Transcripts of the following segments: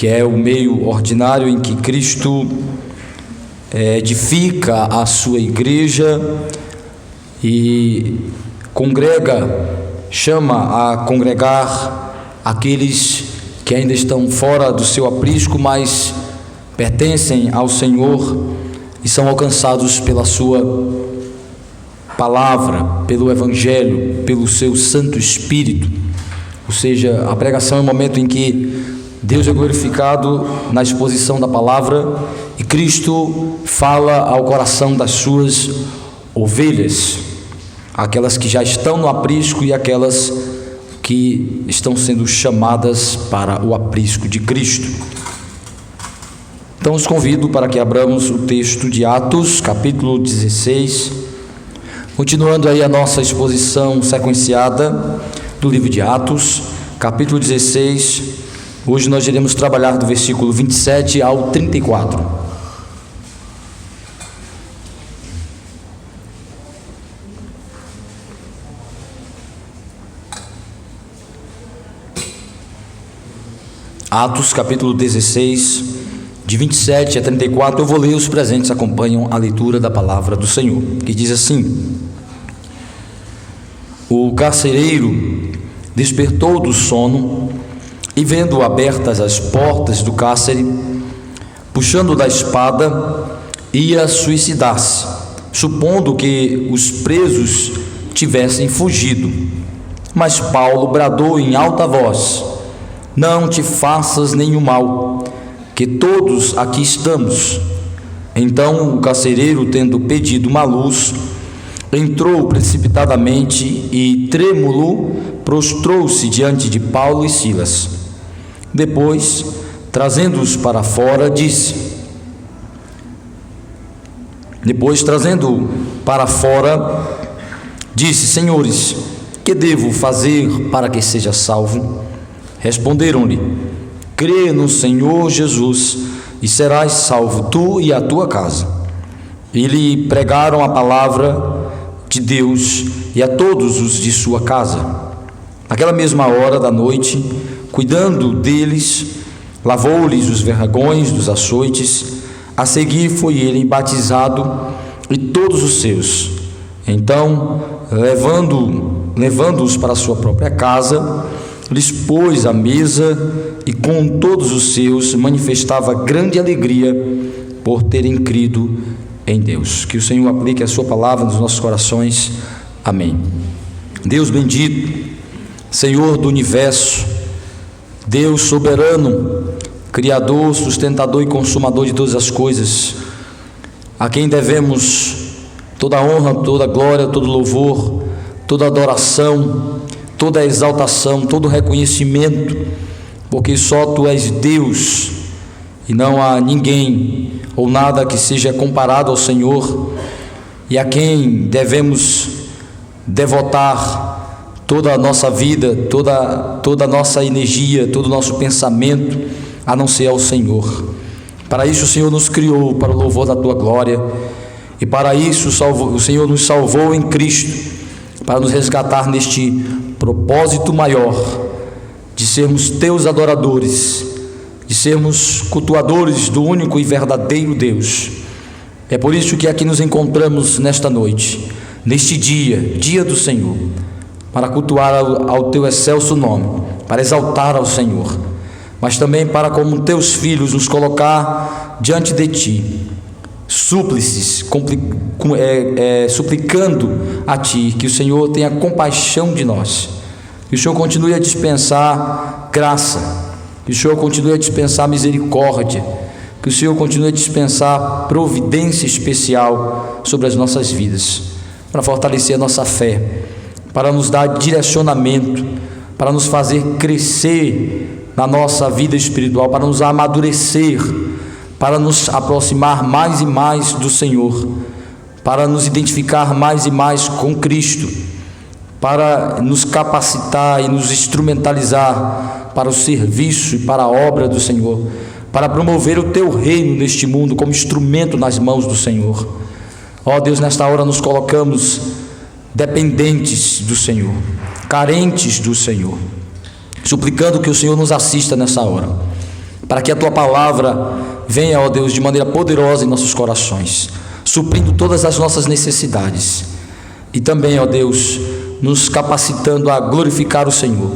que é o meio ordinário em que Cristo edifica a sua igreja e chama a congregar aqueles que ainda estão fora do seu aprisco, mas pertencem ao Senhor e são alcançados pela sua palavra, pelo Evangelho, pelo seu Santo Espírito. Ou seja, a pregação é o momento em que Deus é glorificado na exposição da palavra e Cristo fala ao coração das suas ovelhas, aquelas que já estão no aprisco e aquelas que estão sendo chamadas para o aprisco de Cristo. Então os convido para que abramos o texto de Atos, capítulo 16, continuando aí a nossa exposição sequenciada do livro de Atos, capítulo 16. Hoje nós iremos trabalhar do versículo 27 ao 34. Atos, capítulo 16, de 27 a 34, eu vou ler, os presentes acompanham a leitura da palavra do Senhor, que diz assim: O carcereiro despertou do sono e, vendo abertas as portas do cárcere, puxando da espada, ia suicidar-se, supondo que os presos tivessem fugido. Mas Paulo bradou em alta voz: Não te faças nenhum mal, que todos aqui estamos. Então o carcereiro, tendo pedido uma luz, entrou precipitadamente e, trêmulo, prostrou-se diante de Paulo e Silas. Depois, trazendo-os para fora, disse: Senhores, que devo fazer para que seja salvo? Responderam-lhe: Crê no Senhor Jesus e serás salvo, tu e a tua casa. E lhe pregaram a palavra de Deus e a todos os de sua casa. Naquela mesma hora da noite, cuidando deles, lavou-lhes os vergões dos açoites. A seguir foi ele batizado e todos os seus. Então, levando-os para a sua própria casa, lhes pôs à mesa e com todos os seus manifestava grande alegria por terem crido em Deus. Que o Senhor aplique a sua palavra nos nossos corações. Amém. Deus bendito, Senhor do universo, Deus soberano, Criador, sustentador e consumador de todas as coisas, a quem devemos toda a honra, toda a glória, todo o louvor, toda a adoração, toda a exaltação, todo o reconhecimento, porque só Tu és Deus e não há ninguém ou nada que seja comparado ao Senhor, e a quem devemos devotar toda a nossa vida, toda a nossa energia, todo o nosso pensamento, a não ser ao Senhor. Para isso o Senhor nos criou para o louvor da Tua glória, e para isso o Senhor nos salvou em Cristo, para nos resgatar neste propósito maior de sermos Teus adoradores, de sermos cultuadores do único e verdadeiro Deus. É por isso que aqui nos encontramos nesta noite, neste dia do Senhor, para cultuar ao Teu excelso nome, para exaltar ao Senhor, mas também para, como Teus filhos, nos colocar diante de Ti, súplices, suplicando a Ti que o Senhor tenha compaixão de nós, que o Senhor continue a dispensar graça, que o Senhor continue a dispensar misericórdia, que o Senhor continue a dispensar providência especial sobre as nossas vidas, para fortalecer a nossa fé, para nos dar direcionamento, para nos fazer crescer na nossa vida espiritual, para nos amadurecer, para nos aproximar mais e mais do Senhor, para nos identificar mais e mais com Cristo, para nos capacitar e nos instrumentalizar para o serviço e para a obra do Senhor, para promover o Teu reino neste mundo como instrumento nas mãos do Senhor. Ó Deus, nesta hora nos colocamos dependentes do Senhor, carentes do Senhor, suplicando que o Senhor nos assista nessa hora, para que a Tua palavra venha, ó Deus, de maneira poderosa em nossos corações, suprindo todas as nossas necessidades, e também, ó Deus, nos capacitando a glorificar o Senhor,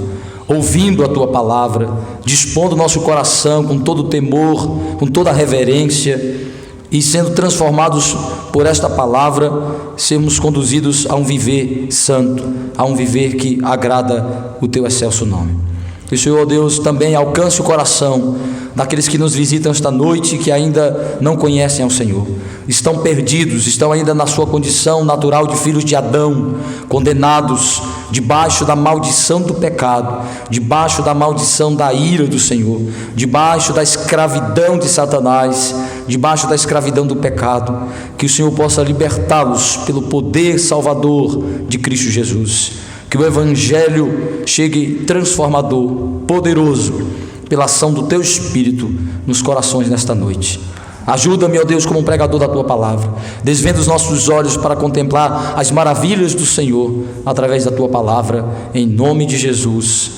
ouvindo a Tua palavra, dispondo nosso coração com todo o temor, com toda a reverência, e sendo transformados por esta palavra, sermos conduzidos a um viver santo, a um viver que agrada o Teu excelso nome. Que o Senhor, ó Deus, também alcance o coração daqueles que nos visitam esta noite, que ainda não conhecem ao Senhor, estão perdidos, estão ainda na sua condição natural de filhos de Adão, condenados debaixo da maldição do pecado, debaixo da maldição da ira do Senhor, debaixo da escravidão de Satanás, debaixo da escravidão do pecado. Que o Senhor possa libertá-los pelo poder salvador de Cristo Jesus. Que o Evangelho chegue transformador, poderoso, pela ação do Teu Espírito nos corações nesta noite. Ajuda-me, ó Deus, como um pregador da Tua palavra, desvenda os nossos olhos para contemplar as maravilhas do Senhor através da Tua palavra, em nome de Jesus.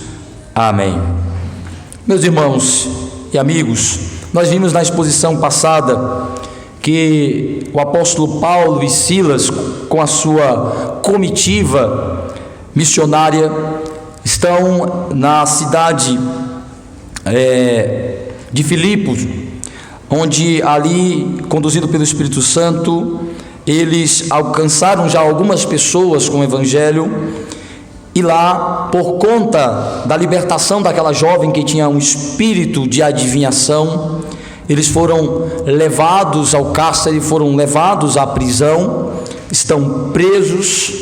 Amém. Meus irmãos e amigos, nós vimos na exposição passada que o apóstolo Paulo e Silas, com a sua comitiva missionária, estão na cidade de Filipos, onde ali, conduzido pelo Espírito Santo, eles alcançaram já algumas pessoas com o Evangelho, e lá, por conta da libertação daquela jovem que tinha um espírito de adivinhação, eles foram levados ao cárcere, foram levados à prisão, estão presos,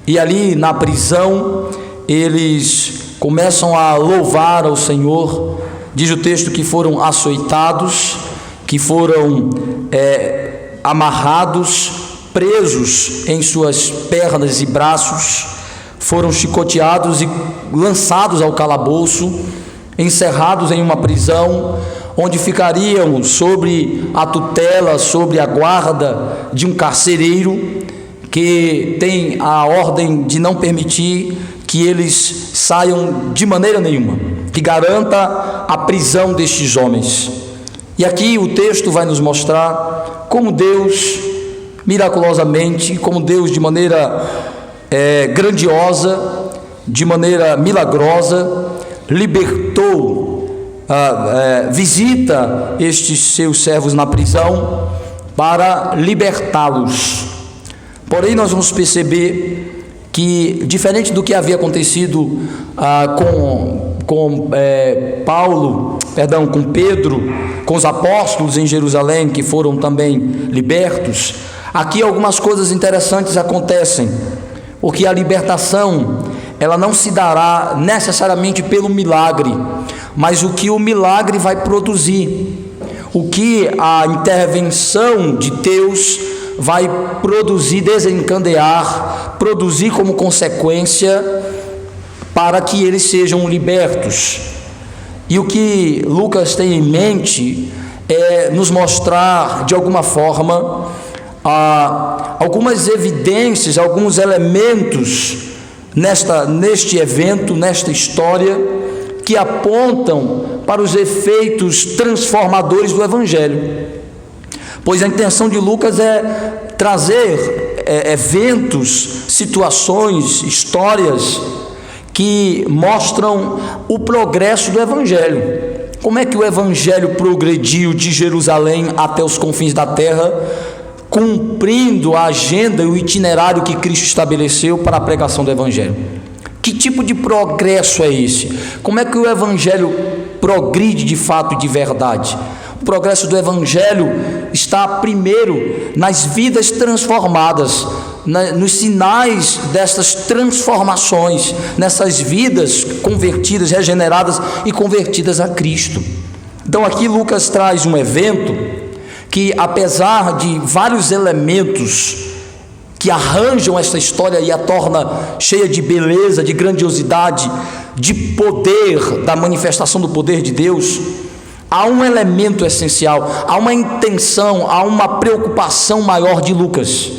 e ali na prisão eles começam a louvar ao Senhor. Diz o texto que foram açoitados, que foram amarrados, presos em suas pernas e braços, foram chicoteados e lançados ao calabouço, encerrados em uma prisão, onde ficariam sobre a tutela, sobre a guarda de um carcereiro, que tem a ordem de não permitir que eles saiam de maneira nenhuma, que garanta a prisão destes homens. E aqui o texto vai nos mostrar como Deus, miraculosamente, como Deus de maneira grandiosa, de maneira milagrosa, libertou, visita estes seus servos na prisão para libertá-los. Porém, nós vamos perceber que, diferente do que havia acontecido com Pedro, com os apóstolos em Jerusalém, que foram também libertos, aqui algumas coisas interessantes acontecem, porque a libertação, ela não se dará necessariamente pelo milagre, mas o que o milagre vai produzir, o que a intervenção de Deus vai produzir, desencadear, produzir como consequência, para que eles sejam libertos. E o que Lucas tem em mente é nos mostrar, de alguma forma, algumas evidências, alguns elementos neste evento, nesta história, que apontam para os efeitos transformadores do Evangelho. Pois a intenção de Lucas é trazer eventos, situações, histórias que mostram o progresso do Evangelho. Como é que o Evangelho progrediu de Jerusalém até os confins da terra, cumprindo a agenda e o itinerário que Cristo estabeleceu para a pregação do Evangelho? Que tipo de progresso é esse? Como é que o Evangelho progride de fato e de verdade? O progresso do Evangelho está primeiro nas vidas transformadas, nos sinais dessas transformações, nessas vidas convertidas, regeneradas e convertidas a Cristo. Então aqui Lucas traz um evento que, apesar de vários elementos que arranjam essa história e a torna cheia de beleza, de grandiosidade, de poder, da manifestação do poder de Deus, há um elemento essencial, há uma intenção, há uma preocupação maior de Lucas.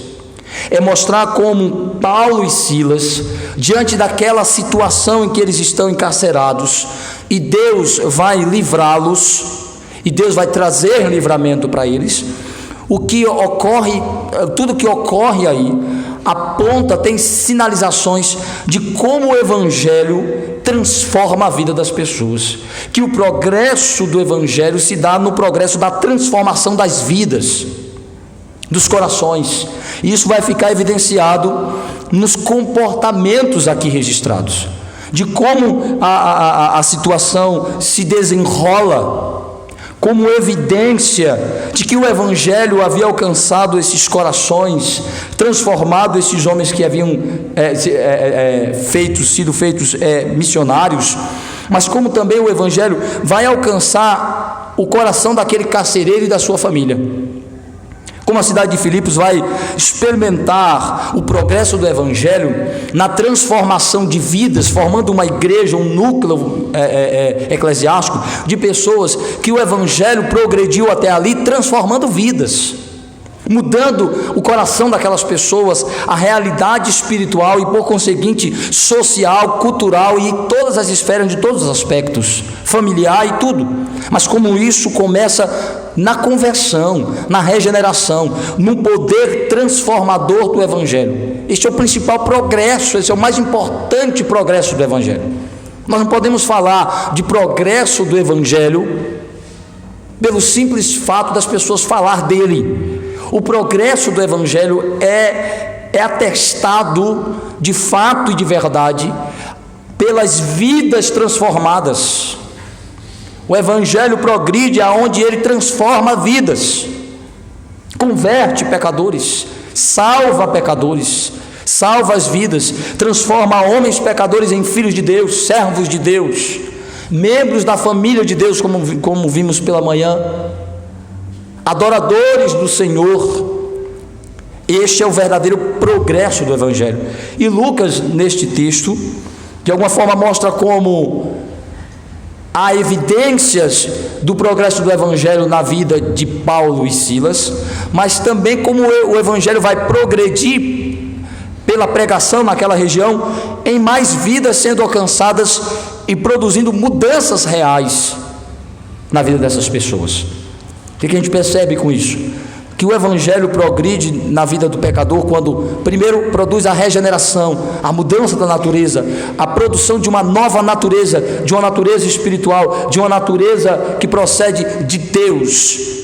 É mostrar como Paulo e Silas, diante daquela situação em que eles estão encarcerados, e Deus vai livrá-los, e Deus vai trazer livramento para eles. O que ocorre, tudo que ocorre aí aponta, tem sinalizações de como o Evangelho transforma a vida das pessoas, que o progresso do Evangelho se dá no progresso da transformação das vidas, dos corações, e isso vai ficar evidenciado nos comportamentos aqui registrados, de como a situação se desenrola, como evidência de que o Evangelho havia alcançado esses corações, transformado esses homens que haviam sido feitos missionários, mas como também o Evangelho vai alcançar o coração daquele carcereiro e da sua família. Como a cidade de Filipos vai experimentar o progresso do Evangelho na transformação de vidas, formando uma igreja, um núcleo eclesiástico de pessoas que o Evangelho progrediu até ali, transformando vidas, mudando o coração daquelas pessoas, a realidade espiritual e, por conseguinte, social, cultural e todas as esferas, de todos os aspectos, familiar e tudo. Mas como isso começa na conversão, na regeneração, no poder transformador do Evangelho. Este é o principal progresso, esse é o mais importante progresso do Evangelho. Nós não podemos falar de progresso do Evangelho pelo simples fato das pessoas falar dele. O progresso do Evangelho é atestado de fato e de verdade pelas vidas transformadas. O Evangelho progride aonde ele transforma vidas, converte pecadores, salva pecadores, salva as vidas, transforma homens pecadores em filhos de Deus, servos de Deus, membros da família de Deus, como vimos pela manhã, adoradores do Senhor. Este é o verdadeiro progresso do Evangelho. E Lucas, neste texto, de alguma forma mostra como há evidências do progresso do Evangelho na vida de Paulo e Silas, mas também como o Evangelho vai progredir pela pregação naquela região, em mais vidas sendo alcançadas e produzindo mudanças reais na vida dessas pessoas. O que a gente percebe com isso? Que o Evangelho progride na vida do pecador quando primeiro produz a regeneração, a mudança da natureza, a produção de uma nova natureza, de uma natureza espiritual, de uma natureza que procede de Deus.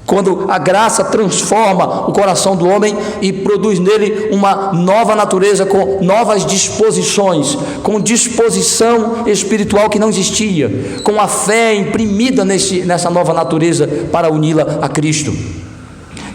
Quando a graça transforma o coração do homem e produz nele uma nova natureza com novas disposições, com disposição espiritual que não existia, com a fé imprimida nessa nova natureza para uni-la a Cristo.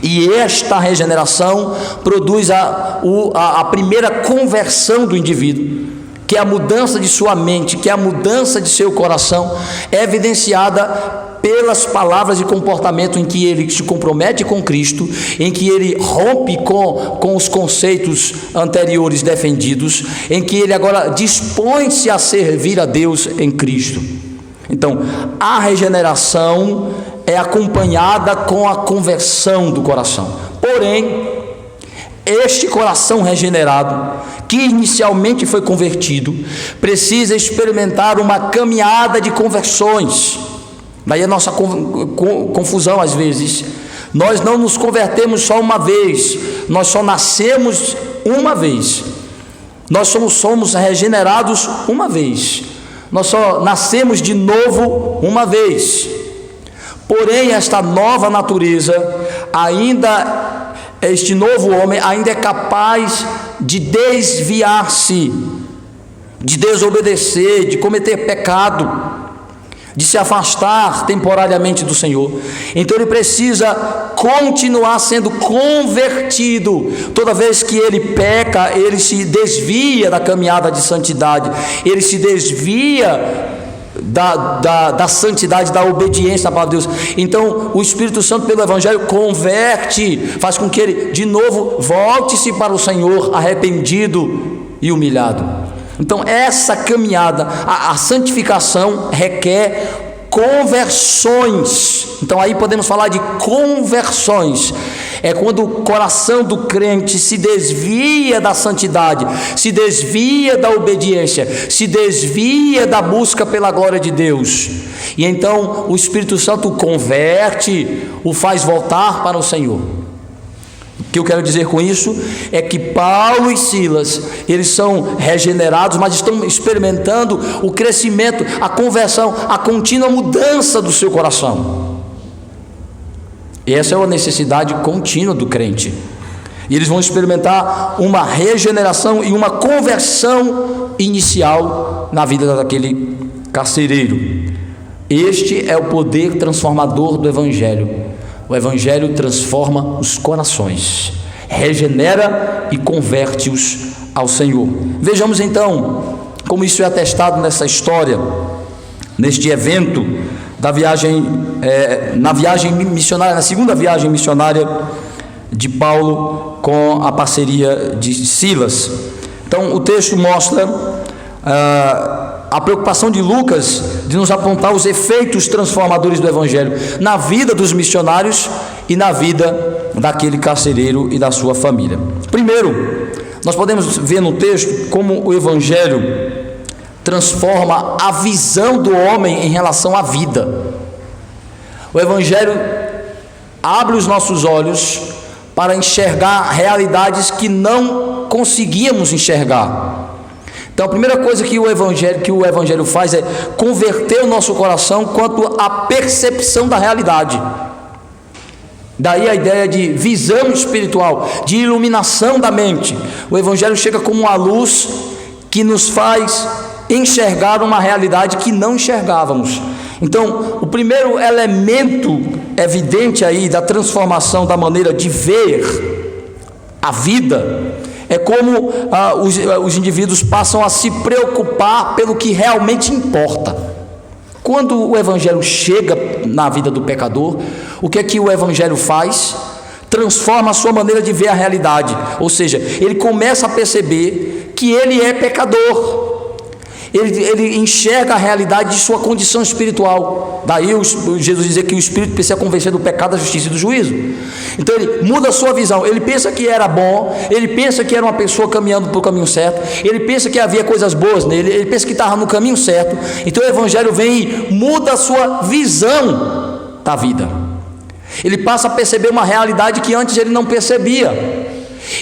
E esta regeneração produz a primeira conversão do indivíduo, que é a mudança de sua mente, que é a mudança de seu coração, é evidenciada pelas palavras e comportamento em que ele se compromete com Cristo, em que ele rompe com os conceitos anteriores defendidos, em que ele agora dispõe-se a servir a Deus em Cristo. Então, a regeneração é acompanhada com a conversão do coração. Porém, este coração regenerado, que inicialmente foi convertido, precisa experimentar uma caminhada de conversões. Daí a nossa confusão às vezes. Nós não nos convertemos só uma vez, nós só nascemos uma vez. Nós somos regenerados uma vez. Nós só nascemos de novo uma vez. Porém, esta nova natureza, este novo homem ainda é capaz de desviar-se, de desobedecer, de cometer pecado, de se afastar temporariamente do Senhor. Então ele precisa continuar sendo convertido. Toda vez que ele peca, ele se desvia da caminhada de santidade, ele se desvia da santidade, da obediência à palavra de Deus. Então o Espírito Santo, pelo Evangelho, converte, faz com que ele de novo volte-se para o Senhor arrependido e humilhado. Então essa caminhada, a santificação requer conversões. Então aí podemos falar de conversões. É quando o coração do crente se desvia da santidade, se desvia da obediência, se desvia da busca pela glória de Deus. E então o Espírito Santo o converte, o faz voltar para o Senhor. O que eu quero dizer com isso é que Paulo e Silas, eles são regenerados, mas estão experimentando o crescimento, a conversão, a contínua mudança do seu coração. E essa é uma necessidade contínua do crente. E eles vão experimentar uma regeneração e uma conversão inicial na vida daquele carcereiro. Este é o poder transformador do Evangelho. O Evangelho transforma os corações, regenera e converte-os ao Senhor. Vejamos então como isso é atestado nessa história, neste evento da viagem, na viagem missionária, na segunda viagem missionária de Paulo com a parceria de Silas. Então o texto mostra a preocupação de Lucas de nos apontar os efeitos transformadores do Evangelho na vida dos missionários e na vida daquele carcereiro e da sua família. Primeiro, nós podemos ver no texto como o Evangelho transforma a visão do homem em relação à vida. O Evangelho abre os nossos olhos para enxergar realidades que não conseguíamos enxergar. Então a primeira coisa que o Evangelho faz é converter o nosso coração quanto à percepção da realidade. Daí a ideia de visão espiritual, de iluminação da mente. O Evangelho chega como uma luz que nos faz enxergar uma realidade que não enxergávamos. Então o primeiro elemento evidente aí da transformação da maneira de ver a vida é como os indivíduos passam a se preocupar pelo que realmente importa. Quando o Evangelho chega na vida do pecador, o que é que o Evangelho faz? Transforma a sua maneira de ver a realidade. Ou seja, ele começa a perceber que ele é pecador. Ele enxerga a realidade de sua condição espiritual. Daí Jesus dizer que o Espírito precisa convencer do pecado, da justiça e do juízo. Então ele muda a sua visão. Ele pensa que era bom, ele pensa que era uma pessoa caminhando para o caminho certo, ele pensa que havia coisas boas nele, ele pensa que estava no caminho certo. Então o Evangelho vem e muda a sua visão da vida. Ele passa a perceber uma realidade que antes ele não percebia.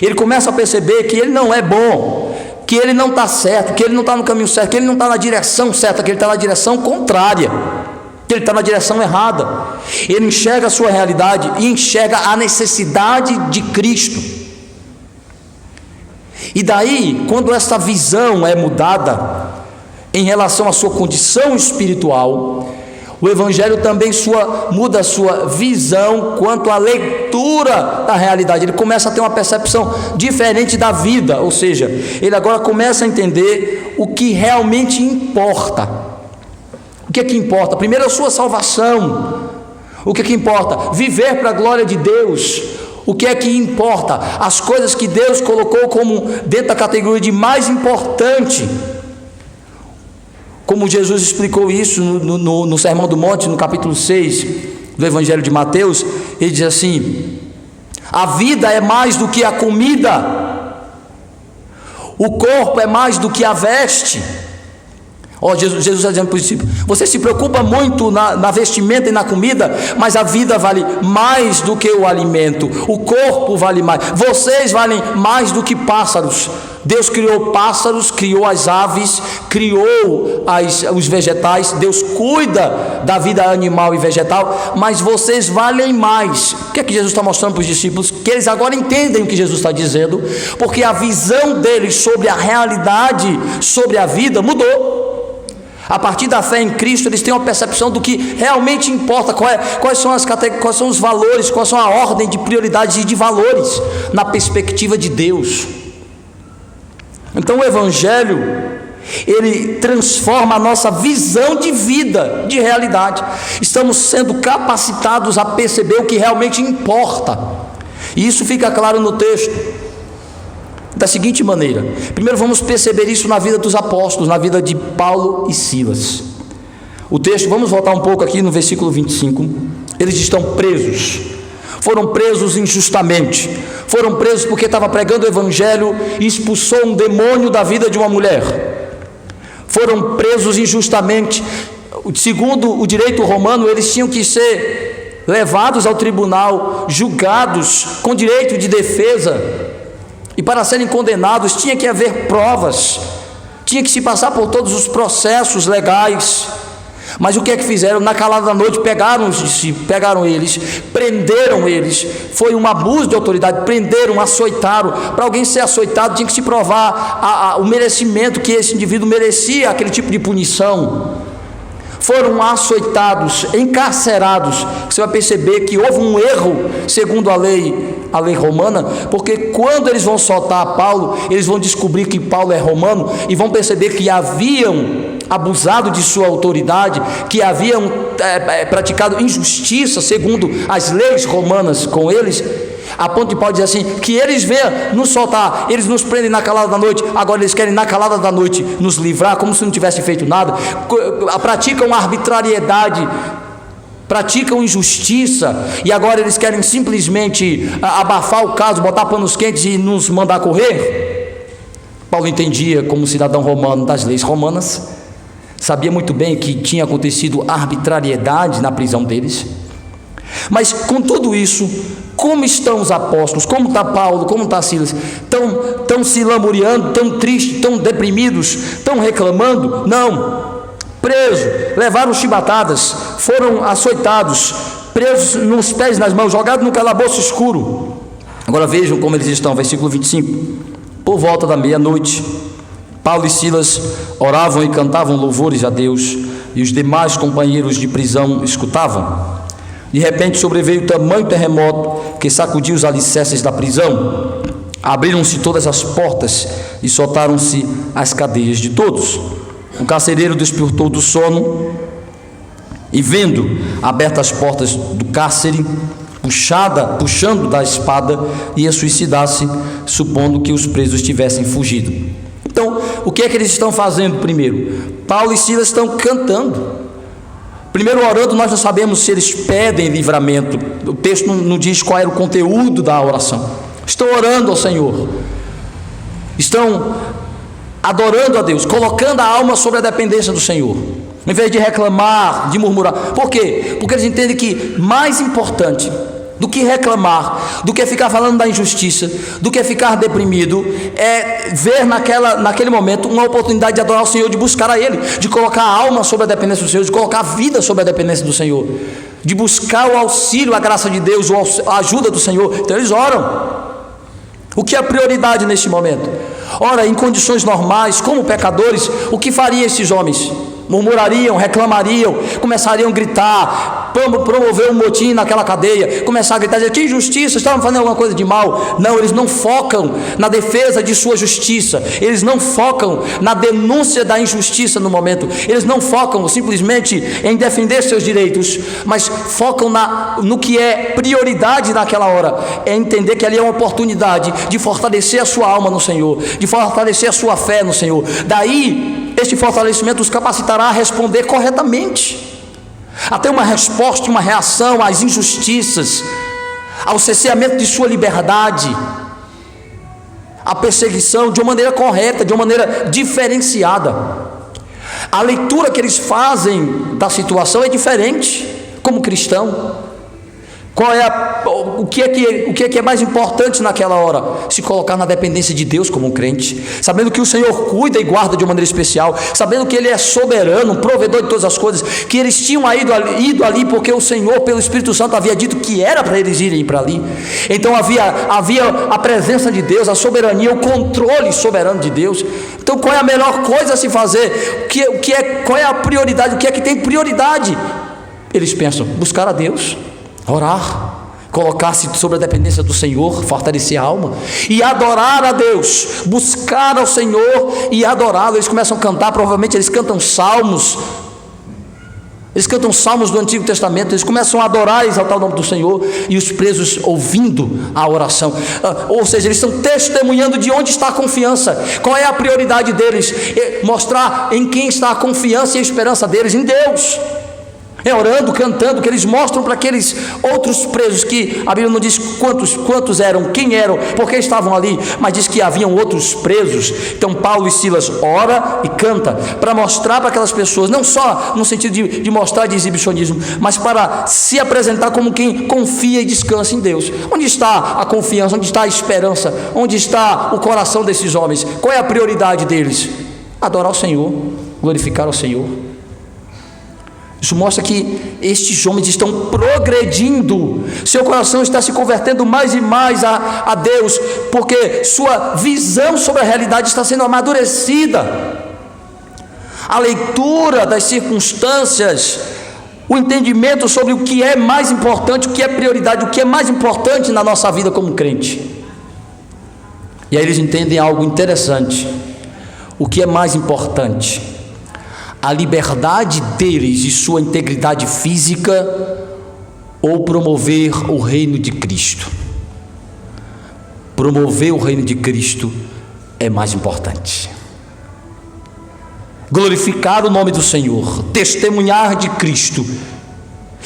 Ele começa a perceber que ele não é bom, que ele não está certo, que ele não está no caminho certo, que ele não está na direção certa, que ele está na direção contrária, que ele está na direção errada. Ele enxerga a sua realidade e enxerga a necessidade de Cristo. E daí, quando essa visão é mudada em relação à sua condição espiritual, o Evangelho também muda a sua visão quanto à leitura da realidade. Ele começa a ter uma percepção diferente da vida, ou seja, ele agora começa a entender o que realmente importa. O que é que importa? Primeiro a sua salvação. O que é que importa? Viver para a glória de Deus. O que é que importa? As coisas que Deus colocou como dentro da categoria de mais importante. Como Jesus explicou isso no Sermão do Monte, no capítulo 6 do Evangelho de Mateus, ele diz assim: a vida é mais do que a comida, o corpo é mais do que a veste. Jesus está dizendo para os discípulos: você se preocupa muito na vestimenta e na comida, mas a vida vale mais do que o alimento, o corpo vale mais, vocês valem mais do que pássaros. Deus criou pássaros, criou as aves, criou os vegetais. Deus cuida da vida animal e vegetal, mas vocês valem mais. O que é que Jesus está mostrando para os discípulos? Que eles agora entendem o que Jesus está dizendo, porque a visão deles sobre a realidade, sobre a vida mudou. A partir da fé em Cristo, eles têm uma percepção do que realmente importa, quais são os valores, quais são a ordem de prioridades e de valores na perspectiva de Deus. Então o Evangelho, ele transforma a nossa visão de vida, de realidade. Estamos sendo capacitados a perceber o que realmente importa. E isso fica claro no texto da seguinte maneira. Primeiro vamos perceber isso na vida dos apóstolos, na vida de Paulo e Silas. O texto, vamos voltar um pouco aqui no versículo 25. Eles estão presos. foram presos injustamente, foram presos porque estava pregando o evangelho e expulsou um demônio da vida de uma mulher, foram presos injustamente. Segundo o direito romano, eles tinham que ser levados ao tribunal, julgados com direito de defesa, e para serem condenados tinha que haver provas, tinha que se passar por todos os processos legais. Mas o que é que fizeram? Na calada da noite pegaram eles, prenderam eles. Foi um abuso de autoridade, prenderam, açoitaram. Para alguém ser açoitado tinha que se provar o merecimento, que esse indivíduo merecia aquele tipo de punição. Foram açoitados, encarcerados. Você vai perceber que houve um erro segundo a lei romana, porque quando eles vão soltar Paulo, eles vão descobrir que Paulo é romano e vão perceber que haviam abusado de sua autoridade, que haviam praticado injustiça segundo as leis romanas com eles, a ponto de Paulo dizer assim, que eles venham nos soltar, eles nos prendem na calada da noite, agora eles querem na calada da noite nos livrar, como se não tivesse feito nada, praticam arbitrariedade, praticam injustiça, e agora eles querem simplesmente abafar o caso, botar panos quentes e nos mandar correr. Paulo entendia, como cidadão romano das leis romanas, sabia muito bem que tinha acontecido arbitrariedade na prisão deles. Mas com tudo isso, como estão os apóstolos, como está Paulo, como está Silas? Estão se lamuriando, tão tristes, tão deprimidos, tão reclamando? Não. Presos, levaram chibatadas, foram açoitados, presos nos pés e nas mãos, jogados no calabouço escuro. Agora vejam como eles estão, versículo 25. Por volta da meia-noite, Paulo e Silas oravam e cantavam louvores a Deus, e os demais companheiros de prisão escutavam. De repente sobreveio tamanho terremoto que sacudiu os alicerces da prisão. Abriram-se todas as portas e soltaram-se as cadeias de todos. O carcereiro despertou do sono e, vendo abertas as portas do cárcere, puxando da espada, ia suicidar-se, supondo que os presos tivessem fugido. Então, o que é que eles estão fazendo primeiro? Paulo e Silas estão cantando. Primeiro orando, nós não sabemos se eles pedem livramento. O texto não diz qual era o conteúdo da oração. Estão orando ao Senhor. Estão adorando a Deus, colocando a alma sobre a dependência do Senhor, em vez de reclamar, de murmurar. Por quê? Porque eles entendem que mais importante do que reclamar, do que ficar falando da injustiça, do que ficar deprimido, é ver naquele momento uma oportunidade de adorar o Senhor, de buscar a Ele, de colocar a alma sobre a dependência do Senhor, de colocar a vida sobre a dependência do Senhor, de buscar o auxílio, a graça de Deus, a ajuda do Senhor. Então eles oram. O que é prioridade neste momento? Ora, em condições normais, como pecadores, o que fariam esses homens? Murmurariam, reclamariam, começariam a gritar, promover um motim naquela cadeia, começar a gritar, dizer, que injustiça, estavam fazendo alguma coisa de mal. Não, eles não focam na defesa de sua justiça, eles não focam na denúncia da injustiça no momento, eles não focam simplesmente em defender seus direitos, mas focam no que é prioridade naquela hora, é entender que ali é uma oportunidade de fortalecer a sua alma no Senhor, de fortalecer a sua fé no Senhor. Daí, este fortalecimento os capacitará a responder corretamente, a ter uma resposta, uma reação às injustiças, ao cerceamento de sua liberdade, à perseguição de uma maneira correta, de uma maneira diferenciada. A leitura que eles fazem da situação é diferente como cristão. O que é que é mais importante naquela hora? Se colocar na dependência de Deus como um crente, sabendo que o Senhor cuida e guarda de uma maneira especial, sabendo que Ele é soberano, um provedor de todas as coisas, que eles tinham ido ali porque o Senhor, pelo Espírito Santo, havia dito que era para eles irem para ali. Então havia a presença de Deus, a soberania, o controle soberano de Deus. Então qual é a melhor coisa a se fazer? Qual é a prioridade? O que é que tem prioridade? Eles pensam, buscar a Deus, orar, colocar-se sobre a dependência do Senhor, fortalecer a alma e adorar a Deus, buscar ao Senhor e adorá-lo. Eles começam a cantar, provavelmente eles cantam salmos, do Antigo Testamento, eles começam a adorar e exaltar o nome do Senhor, e os presos ouvindo a oração, ou seja, eles estão testemunhando de onde está a confiança, qual é a prioridade deles, mostrar em quem está a confiança e a esperança deles, em Deus. orando, cantando, que eles mostram para aqueles outros presos, que a Bíblia não diz quantos eram, quem eram, porque estavam ali, mas diz que haviam outros presos. Então Paulo e Silas ora e canta, para mostrar para aquelas pessoas, não só no sentido de mostrar de exibicionismo, mas para se apresentar como quem confia e descansa em Deus. Onde está a confiança? Onde está a esperança? Onde está o coração desses homens? Qual é a prioridade deles? Adorar o Senhor, glorificar o Senhor. Isso mostra que estes homens estão progredindo, seu coração está se convertendo mais e mais a Deus, porque sua visão sobre a realidade está sendo amadurecida. A leitura das circunstâncias, o entendimento sobre o que é mais importante, o que é prioridade, o que é mais importante na nossa vida como crente. E aí eles entendem algo interessante. O que é mais importante? A liberdade deles e sua integridade física, ou promover o reino de Cristo? Promover o reino de Cristo é mais importante. Glorificar o nome do Senhor, testemunhar de Cristo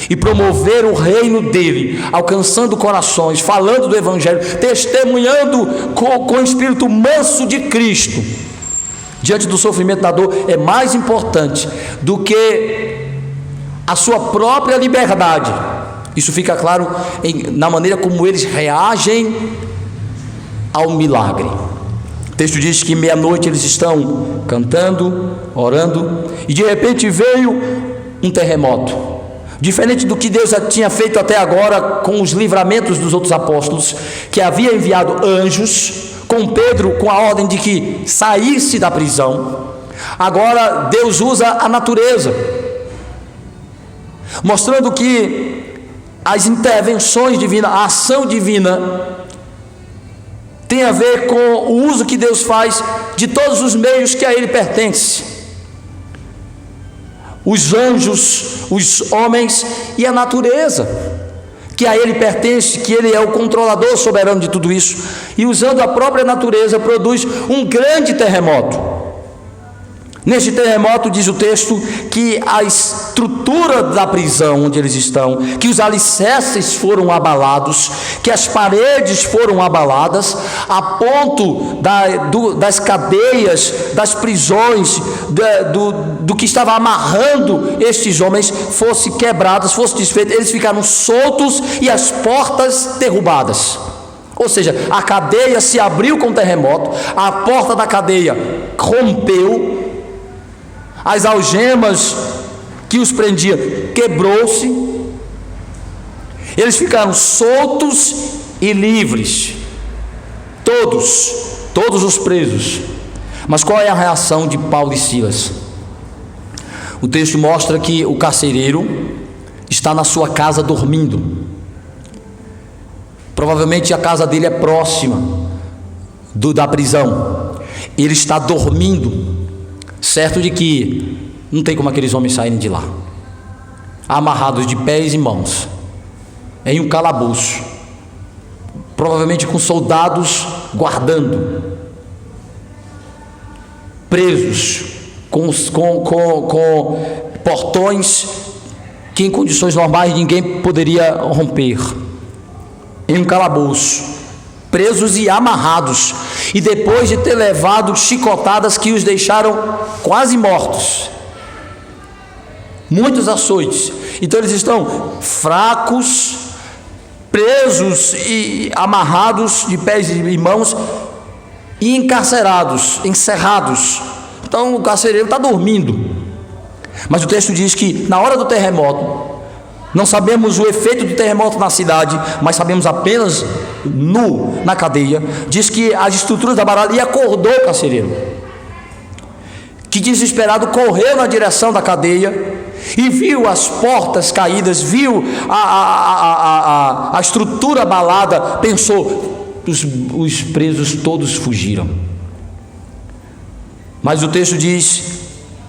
e promover o reino dele, alcançando corações, falando do Evangelho, testemunhando com o espírito manso de Cristo diante do sofrimento, da dor, é mais importante do que a sua própria liberdade. Isso fica claro na maneira como eles reagem ao milagre. O texto diz que meia-noite eles estão cantando, orando, e de repente veio um terremoto, diferente do que Deus já tinha feito até agora com os livramentos dos outros apóstolos, que havia enviado anjos com Pedro, com a ordem de que saísse da prisão. Agora Deus usa a natureza, mostrando que as intervenções divinas, a ação divina, tem a ver com o uso que Deus faz de todos os meios que a Ele pertence. Os anjos, os homens e a natureza que a Ele pertence, que Ele é o controlador soberano de tudo isso, e usando a própria natureza produz um grande terremoto. Neste terremoto, diz o texto, que a estrutura da prisão onde eles estão, que os alicerces foram abalados, que as paredes foram abaladas, a ponto das cadeias, das prisões, do que estava amarrando estes homens, fosse quebradas, fosse desfeito. Eles ficaram soltos e as portas derrubadas. Ou seja, a cadeia se abriu com o terremoto, a porta da cadeia rompeu, as algemas que os prendiam quebrou-se, eles ficaram soltos e livres, todos os presos. Mas qual é a reação de Paulo e Silas? O texto mostra que o carcereiro está na sua casa dormindo. Provavelmente a casa dele é próxima da prisão. Ele está dormindo, certo de que não tem como aqueles homens saírem de lá, amarrados de pés e mãos, em um calabouço, provavelmente com soldados guardando, presos, com portões que em condições normais ninguém poderia romper, em um calabouço, presos e amarrados, e depois de ter levado chicotadas que os deixaram quase mortos, muitos açoites. Então eles estão fracos, presos e amarrados de pés e mãos, e encarcerados, encerrados. Então o carcereiro está dormindo. Mas o texto diz que na hora do terremoto, não sabemos o efeito do terremoto na cidade, mas sabemos apenas na cadeia, diz que as estruturas da barada, e acordou o carcereiro, que desesperado correu na direção da cadeia e viu as portas caídas, viu a estrutura abalada, pensou, os presos todos fugiram. Mas o texto diz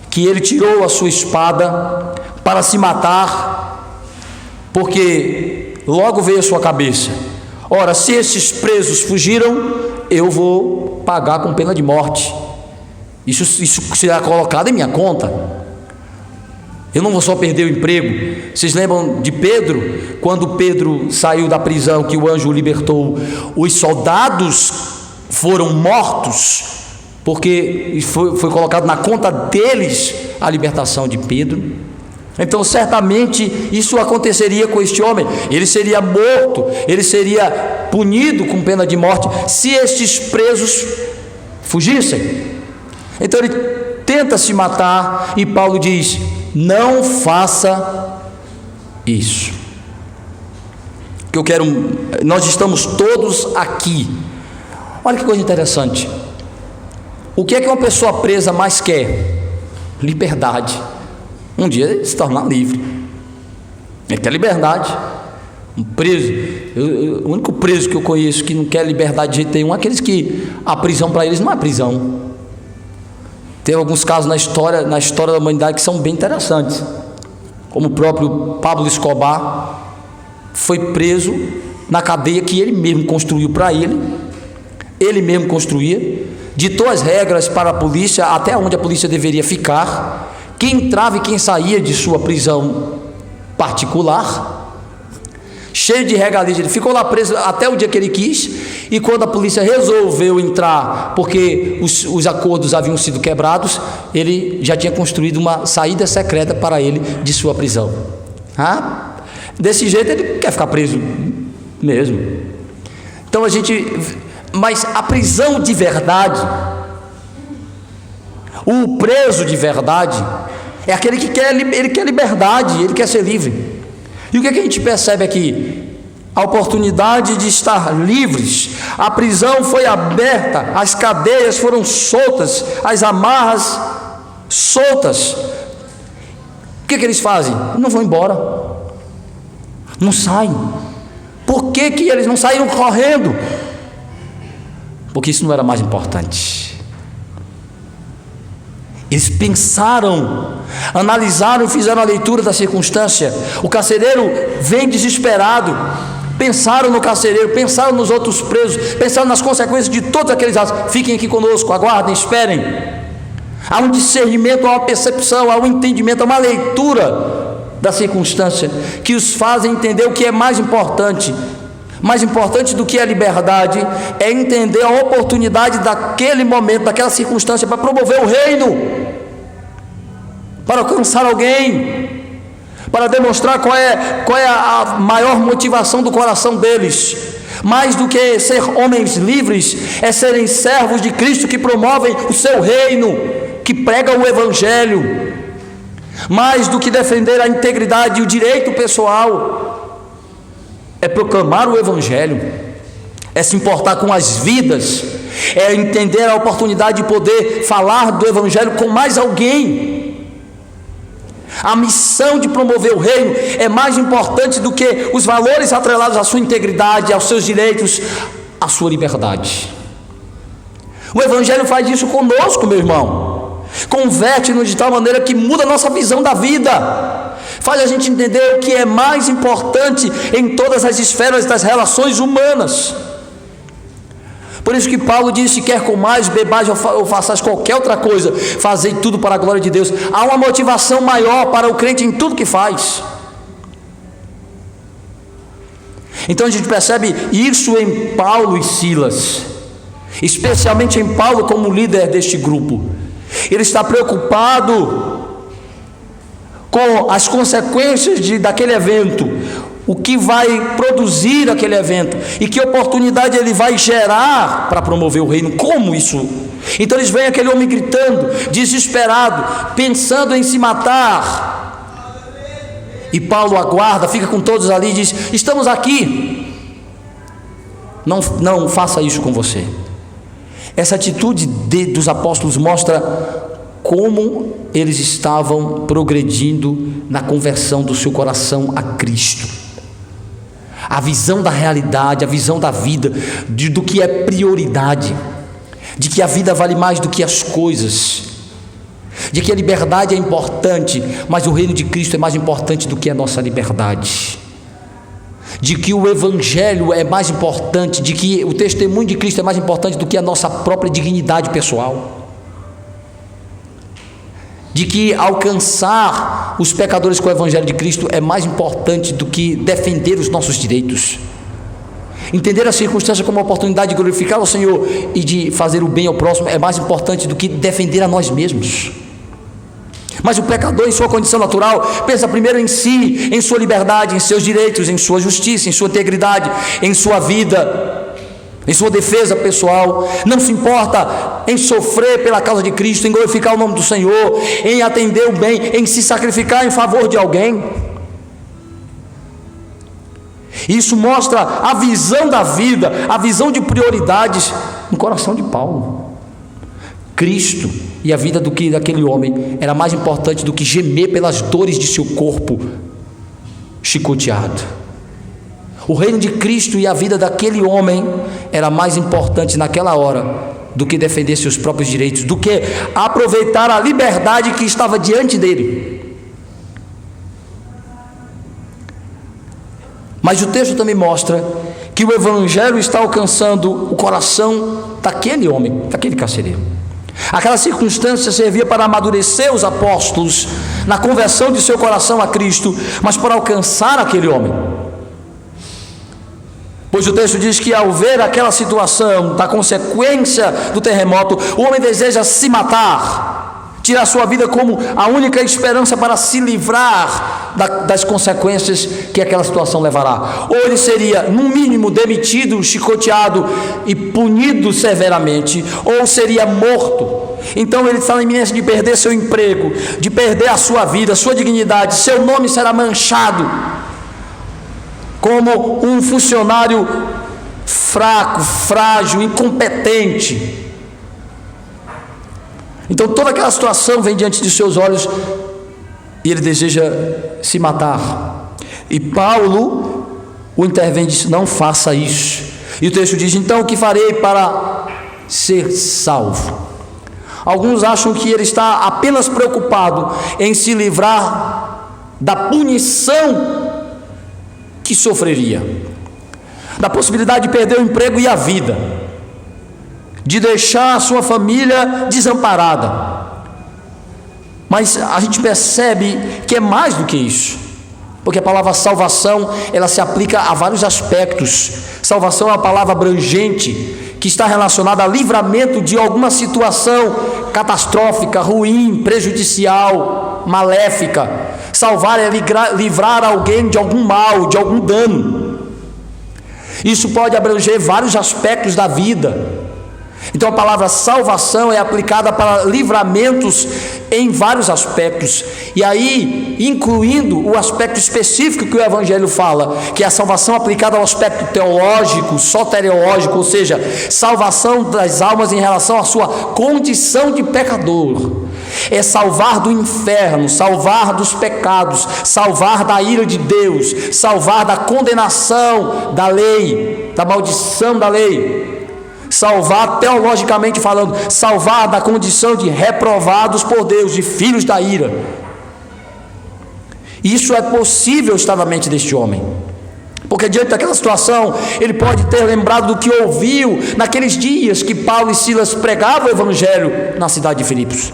que ele tirou a sua espada para se matar, porque logo veio a sua cabeça: ora, se esses presos fugiram, eu vou pagar com pena de morte, isso será colocado em minha conta. Eu não vou só perder o emprego. Vocês lembram de Pedro? Quando Pedro saiu da prisão, que o anjo o libertou, os soldados foram mortos, porque foi colocado na conta deles a libertação de Pedro. Então certamente isso aconteceria com este homem. Ele seria morto, ele seria punido com pena de morte, se estes presos fugissem. Então ele tenta se matar, e Paulo diz: não faça isso. Que eu quero, nós estamos todos aqui. Olha que coisa interessante. O que é que uma pessoa presa mais quer? Liberdade. Um dia se tornar livre. Ele quer liberdade. Um preso, o único preso que eu conheço que não quer liberdade de jeito nenhum é aqueles que a prisão para eles não é prisão. Tem alguns casos na história da humanidade que são bem interessantes, como o próprio Pablo Escobar foi preso na cadeia que ele mesmo construiu para ele mesmo construía, ditou as regras para a polícia, até onde a polícia deveria ficar, quem entrava e quem saía de sua prisão particular, cheio de regalias. Ele ficou lá preso até o dia que ele quis, e quando a polícia resolveu entrar, porque os acordos haviam sido quebrados, ele já tinha construído uma saída secreta para ele de sua prisão. Desse jeito ele quer ficar preso mesmo. Então mas a prisão de verdade, o preso de verdade, é aquele que ele quer liberdade, ele quer ser livre. E o que a gente percebe aqui? A oportunidade de estar livres. A prisão foi aberta, as cadeias foram soltas, as amarras soltas. O que eles fazem? Não vão embora, não saem. Por que eles não saíram correndo? Porque isso não era mais importante. Eles pensaram, analisaram e fizeram a leitura da circunstância. O carcereiro vem desesperado. Pensaram no carcereiro, pensaram nos outros presos, pensaram nas consequências de todos aqueles atos. Fiquem aqui conosco, aguardem, esperem. Há um discernimento, há uma percepção, há um entendimento, há uma leitura da circunstância que os fazem entender o que é mais importante. Mais importante do que a liberdade é entender a oportunidade daquele momento, daquela circunstância, para promover o reino, para alcançar alguém, para demonstrar qual é a maior motivação do coração deles. Mais do que ser homens livres, é serem servos de Cristo que promovem o seu reino, que pregam o Evangelho. Mais do que defender a integridade e o direito pessoal, é proclamar o Evangelho, é se importar com as vidas, é entender a oportunidade de poder falar do Evangelho com mais alguém. A missão de promover o reino é mais importante do que os valores atrelados à sua integridade, aos seus direitos, à sua liberdade. O Evangelho faz isso conosco, meu irmão. Converte-nos de tal maneira que muda a nossa visão da vida, faz a gente entender o que é mais importante em todas as esferas das relações humanas. Por isso que Paulo disse: quer comais, bebais ou façais qualquer outra coisa, fazei tudo para a glória de Deus. Há uma motivação maior para o crente em tudo que faz. Então a gente percebe isso em Paulo e Silas, especialmente em Paulo como líder deste grupo. Ele está preocupado com as consequências daquele evento, o que vai produzir aquele evento e que oportunidade ele vai gerar para promover o reino. Como isso? Então eles veem aquele homem gritando, desesperado, pensando em se matar, e Paulo aguarda, fica com todos ali e diz: estamos aqui, não faça isso com você. Essa atitude dos apóstolos mostra como eles estavam progredindo na conversão do seu coração a Cristo. A visão da realidade, a visão da vida, do que é prioridade, de que a vida vale mais do que as coisas, de que a liberdade é importante, mas o reino de Cristo é mais importante do que a nossa liberdade, de que o Evangelho é mais importante, de que o testemunho de Cristo é mais importante do que a nossa própria dignidade pessoal. de que alcançar os pecadores com o Evangelho de Cristo é mais importante do que defender os nossos direitos. Entender a circunstância como uma oportunidade de glorificar o Senhor e de fazer o bem ao próximo é mais importante do que defender a nós mesmos. Mas o pecador, em sua condição natural, pensa primeiro em si, em sua liberdade, em seus direitos, em sua justiça, em sua integridade, em sua vida, em sua defesa pessoal. Não se importa em sofrer pela causa de Cristo, em glorificar o nome do Senhor, em atender o bem, em se sacrificar em favor de alguém. Isso mostra a visão da vida, a visão de prioridades no coração de Paulo. Cristo e a vida daquele homem era mais importante do que gemer pelas dores de seu corpo chicoteado. O reino de Cristo e a vida daquele homem era mais importante naquela hora do que defender seus próprios direitos, do que aproveitar a liberdade que estava diante dele. Mas o texto também mostra que o Evangelho está alcançando o coração daquele homem, daquele carcereiro. Aquela circunstância servia para amadurecer os apóstolos na conversão de seu coração a Cristo, mas para alcançar aquele homem. Pois o texto diz que ao ver aquela situação da consequência do terremoto, o homem deseja se matar, tirar sua vida como a única esperança para se livrar das consequências que aquela situação levará. Ou ele seria, no mínimo, demitido, chicoteado e punido severamente, ou seria morto. Então ele está na iminência de perder seu emprego, de perder a sua vida, sua dignidade, seu nome será manchado como um funcionário fraco, frágil, incompetente. Então toda aquela situação vem diante de seus olhos e ele deseja se matar. E Paulo o intervém e diz: não faça isso. E o texto diz: então o que farei para ser salvo? Alguns acham que ele está apenas preocupado em se livrar da punição que sofreria, da possibilidade de perder o emprego e a vida, de deixar a sua família desamparada. Mas a gente percebe que é mais do que isso, porque a palavra salvação, ela se aplica a vários aspectos. Salvação é uma palavra abrangente, que está relacionada a livramento de alguma situação catastrófica, ruim, prejudicial, maléfica. Salvar é livrar alguém de algum mal, de algum dano. Isso pode abranger vários aspectos da vida. Então a palavra salvação é aplicada para livramentos em vários aspectos, e aí incluindo o aspecto específico que o Evangelho fala, que é a salvação aplicada ao aspecto teológico, soteriológico, ou seja, salvação das almas em relação à sua condição de pecador. É salvar do inferno, salvar dos pecados, salvar da ira de Deus, salvar da condenação da lei, da maldição da lei. Salvar, teologicamente falando, salvar da condição de reprovados por Deus, de filhos da ira. Isso é possível estar na mente deste homem, porque diante daquela situação, ele pode ter lembrado do que ouviu naqueles dias que Paulo e Silas pregavam o Evangelho na cidade de Filipos,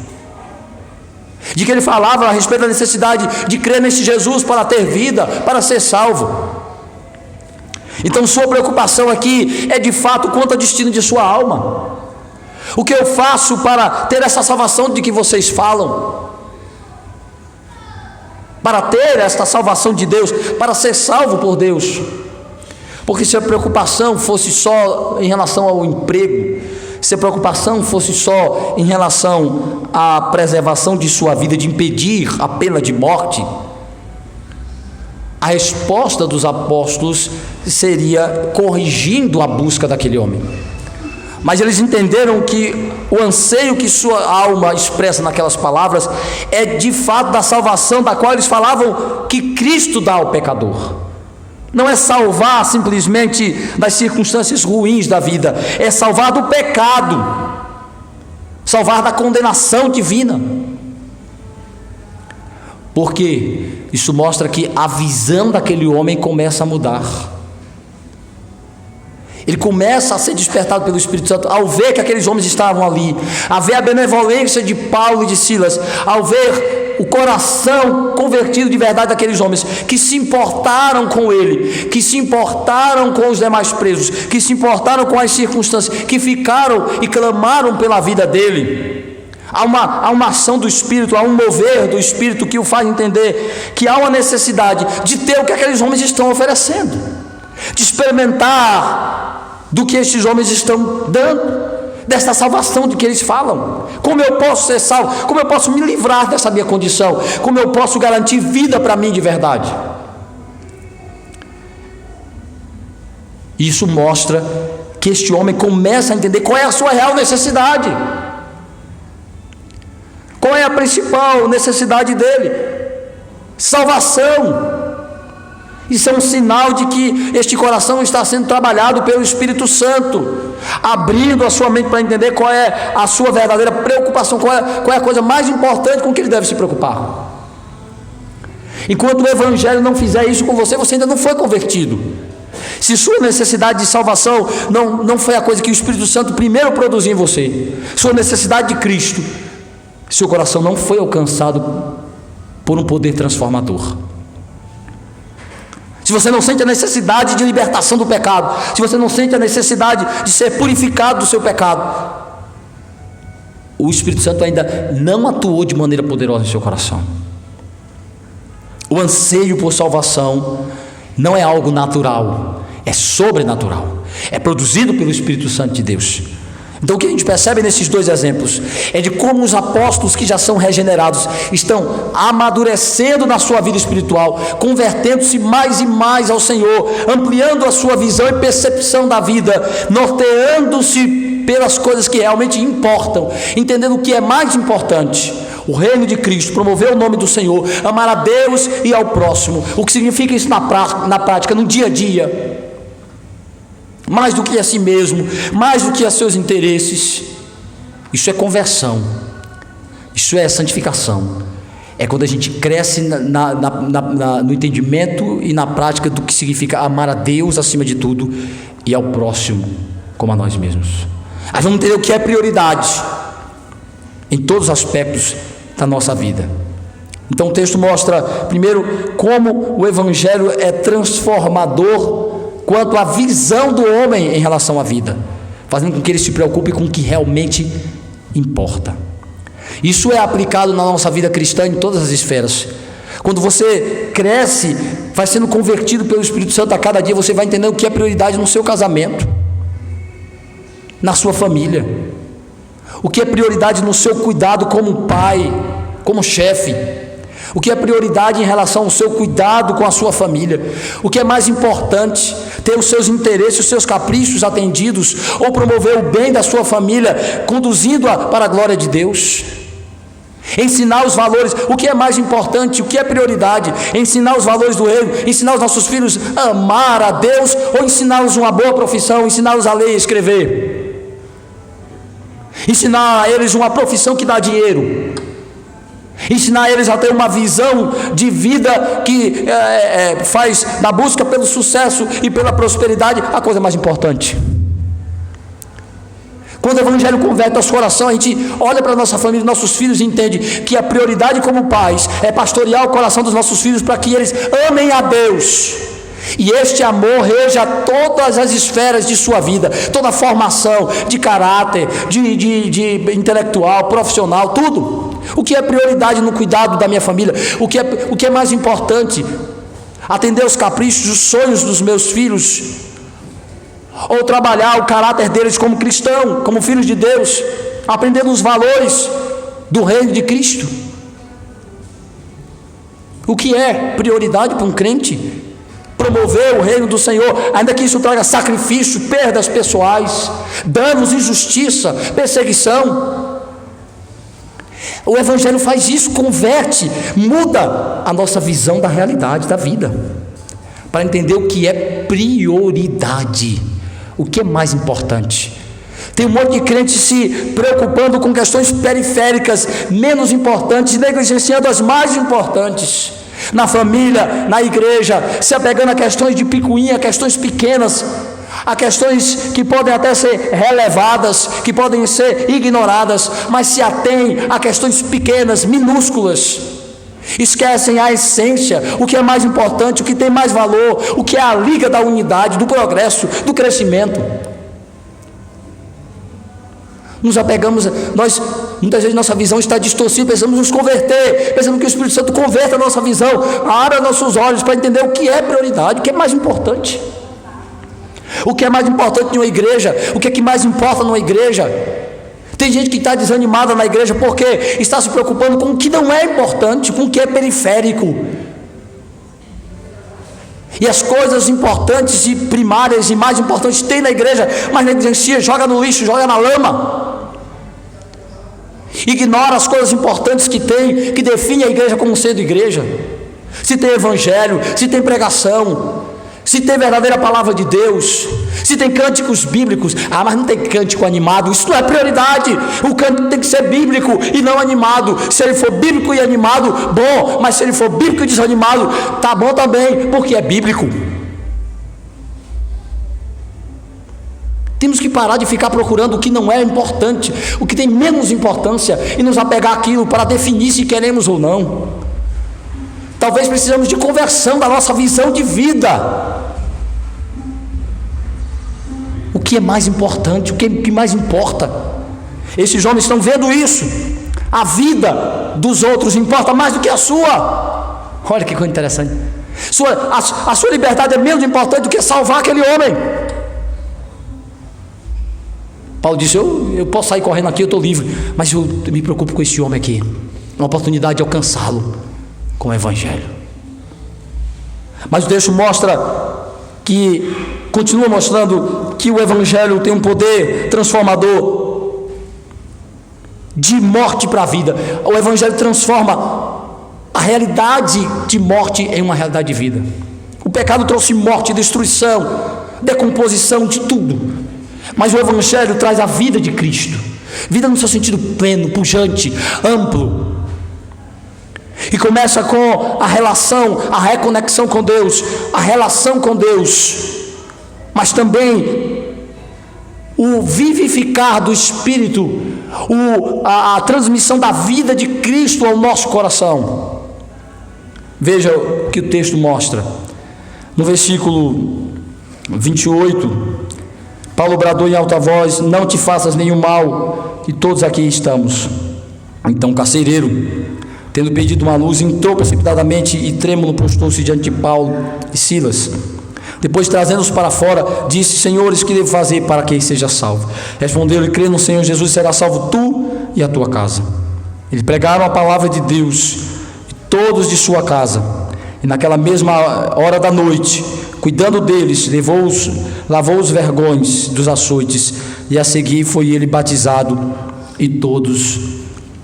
de que ele falava a respeito da necessidade de crer nesse Jesus para ter vida, para ser salvo. Então sua preocupação aqui é de fato quanto ao destino de sua alma. O que eu faço para ter essa salvação de que vocês falam? Para ter esta salvação de Deus, para ser salvo por Deus. Porque se a preocupação fosse só em relação ao emprego, se a preocupação fosse só em relação à preservação de sua vida, de impedir a pena de morte, a resposta dos apóstolos seria corrigindo a busca daquele homem. Mas eles entenderam que o anseio que sua alma expressa naquelas palavras é de fato da salvação da qual eles falavam que Cristo dá ao pecador. Não é salvar simplesmente das circunstâncias ruins da vida, é salvar do pecado, salvar da condenação divina. Porque isso mostra que a visão daquele homem começa a mudar. Ele começa a ser despertado pelo Espírito Santo ao ver que aqueles homens estavam ali, a ver a benevolência de Paulo e de Silas, ao ver o coração convertido de verdade daqueles homens, que se importaram com ele, que se importaram com os demais presos, que se importaram com as circunstâncias, que ficaram e clamaram pela vida dele. Há uma ação do Espírito, há um mover do Espírito que o faz entender que há uma necessidade de ter o que aqueles homens estão oferecendo, de experimentar do que estes homens estão dando, desta salvação de que eles falam. Como eu posso ser salvo? Como eu posso me livrar dessa minha condição? Como eu posso garantir vida para mim de verdade? Isso mostra que este homem começa a entender qual é a sua real necessidade. Qual é a principal necessidade dele? Salvação. Isso é um sinal de que este coração está sendo trabalhado pelo Espírito Santo, abrindo a sua mente para entender qual é a sua verdadeira preocupação, qual é a coisa mais importante com que ele deve se preocupar. Enquanto o Evangelho não fizer isso com você, você ainda não foi convertido. Se sua necessidade de salvação não foi a coisa que o Espírito Santo primeiro produziu em você, sua necessidade de Cristo, seu coração não foi alcançado por um poder transformador. Se você não sente a necessidade de libertação do pecado, se você não sente a necessidade de ser purificado do seu pecado, o Espírito Santo ainda não atuou de maneira poderosa em seu coração. O anseio por salvação não é algo natural, é sobrenatural, é produzido pelo Espírito Santo de Deus. Então o que a gente percebe nesses dois exemplos é de como os apóstolos que já são regenerados estão amadurecendo na sua vida espiritual, convertendo-se mais e mais ao Senhor, ampliando a sua visão e percepção da vida, norteando-se pelas coisas que realmente importam, entendendo o que é mais importante: o reino de Cristo, promover o nome do Senhor, amar a Deus e ao próximo. O que significa isso na prática, no dia a dia? Mais do que a si mesmo, mais do que a seus interesses. Isso é conversão, isso é santificação. É quando a gente cresce no entendimento e na prática do que significa amar a Deus acima de tudo e ao próximo como a nós mesmos. Aí vamos entender o que é prioridade em todos os aspectos da nossa vida. Então o texto mostra primeiro como o Evangelho é transformador quanto à visão do homem em relação à vida, fazendo com que ele se preocupe com o que realmente importa. Isso é aplicado na nossa vida cristã em todas as esferas. Quando você cresce, vai sendo convertido pelo Espírito Santo a cada dia, você vai entendendo o que é prioridade no seu casamento, na sua família, o que é prioridade no seu cuidado como pai, como chefe, o que é prioridade em relação ao seu cuidado com a sua família, o que é mais importante, ter os seus interesses, os seus caprichos atendidos, ou promover o bem da sua família, conduzindo-a para a glória de Deus. Ensinar os valores, o que é mais importante, o que é prioridade, ensinar os valores do reino, ensinar os nossos filhos a amar a Deus, ou ensiná-los uma boa profissão, ensiná-los a ler e escrever, ensinar a eles uma profissão que dá dinheiro, ensinar eles a ter uma visão de vida que faz da busca pelo sucesso e pela prosperidade a coisa mais importante. Quando o Evangelho converte nosso coração, a gente olha para a nossa família, nossos filhos, e entende que a prioridade como pais é pastorear o coração dos nossos filhos para que eles amem a Deus, e este amor reja todas as esferas de sua vida, toda a formação de caráter, de intelectual, profissional, tudo. O que é prioridade no cuidado da minha família? O que é mais importante? Atender os caprichos, os sonhos dos meus filhos, ou trabalhar o caráter deles como cristão, como filhos de Deus, aprendendo os valores do reino de Cristo? O que é prioridade para um crente? Promover o reino do Senhor, ainda que isso traga sacrifício, perdas pessoais, danos, injustiça, perseguição. O Evangelho faz isso, converte, muda a nossa visão da realidade da vida, para entender o que é prioridade, o que é mais importante. Tem um monte de crentes se preocupando com questões periféricas, menos importantes, negligenciando as mais importantes. Na família, na igreja, se apegando a questões de picuinha, questões pequenas, Há questões que podem até ser relevadas, que podem ser ignoradas, mas se atém a questões pequenas, minúsculas. Esquecem a essência, o que é mais importante, o que tem mais valor, o que é a liga da unidade, do progresso, do crescimento. Nos apegamos, muitas vezes nossa visão está distorcida, precisamos nos converter, precisamos que o Espírito Santo converta a nossa visão, abra nossos olhos para entender o que é prioridade, o que é mais importante. O que é mais importante em uma igreja, o que é que mais importa numa igreja. Tem gente que está desanimada na igreja porque está se preocupando com o que não é importante, com o que é periférico. E as coisas importantes e primárias e mais importantes tem na igreja, mas negligencia, joga no lixo, joga na lama. Ignora as coisas importantes que tem, que define a igreja como sendo igreja. Se tem evangelho, se tem pregação, se tem verdadeira palavra de Deus, se tem cânticos bíblicos. Mas não tem cântico animado, isso não é prioridade. O cântico tem que ser bíblico e não animado. Se ele for bíblico e animado, bom, mas se ele for bíblico e desanimado, tá bom também, porque é bíblico. Temos que parar de ficar procurando o que não é importante, o que tem menos importância, e nos apegar àquilo para definir se queremos ou não. Talvez precisamos de conversão da nossa visão de vida. O que é mais importante, o que mais importa? Esses homens estão vendo isso. A vida dos outros importa mais do que a sua. Olha que coisa interessante. A sua liberdade é menos importante do que salvar aquele homem. Paulo disse, eu posso sair correndo aqui, eu estou livre, mas eu me preocupo com esse homem aqui, uma oportunidade de alcançá-lo com o evangelho. Mas o texto continua mostrando que o evangelho tem um poder transformador de morte para a vida. O evangelho transforma a realidade de morte em uma realidade de vida. O pecado trouxe morte, destruição, decomposição de tudo. Mas o evangelho traz a vida de Cristo, vida no seu sentido pleno, pujante, amplo. E começa com a relação, a reconexão com Deus, a relação com Deus, mas também o vivificar do Espírito, a transmissão da vida de Cristo ao nosso coração. Veja o que o texto mostra. No versículo 28, Paulo bradou em alta voz: não te faças nenhum mal, que todos aqui estamos. Então o carcereiro, tendo pedido uma luz, entrou precipitadamente e trêmulo prostou-se diante de Paulo e Silas. Depois, trazendo-os para fora, disse: senhores, que devo fazer para que seja salvo? Respondeu-lhe: crê no Senhor Jesus, será salvo tu e a tua casa. Eles pregaram a palavra de Deus, e todos de sua casa. E naquela mesma hora da noite, cuidando deles, lavou os vergões dos açoites, e a seguir foi ele batizado e todos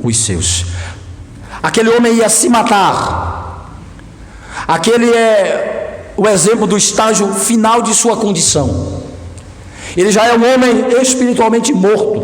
os seus. Aquele homem ia se matar. Aquele é o exemplo do estágio final de sua condição. Ele já é um homem espiritualmente morto.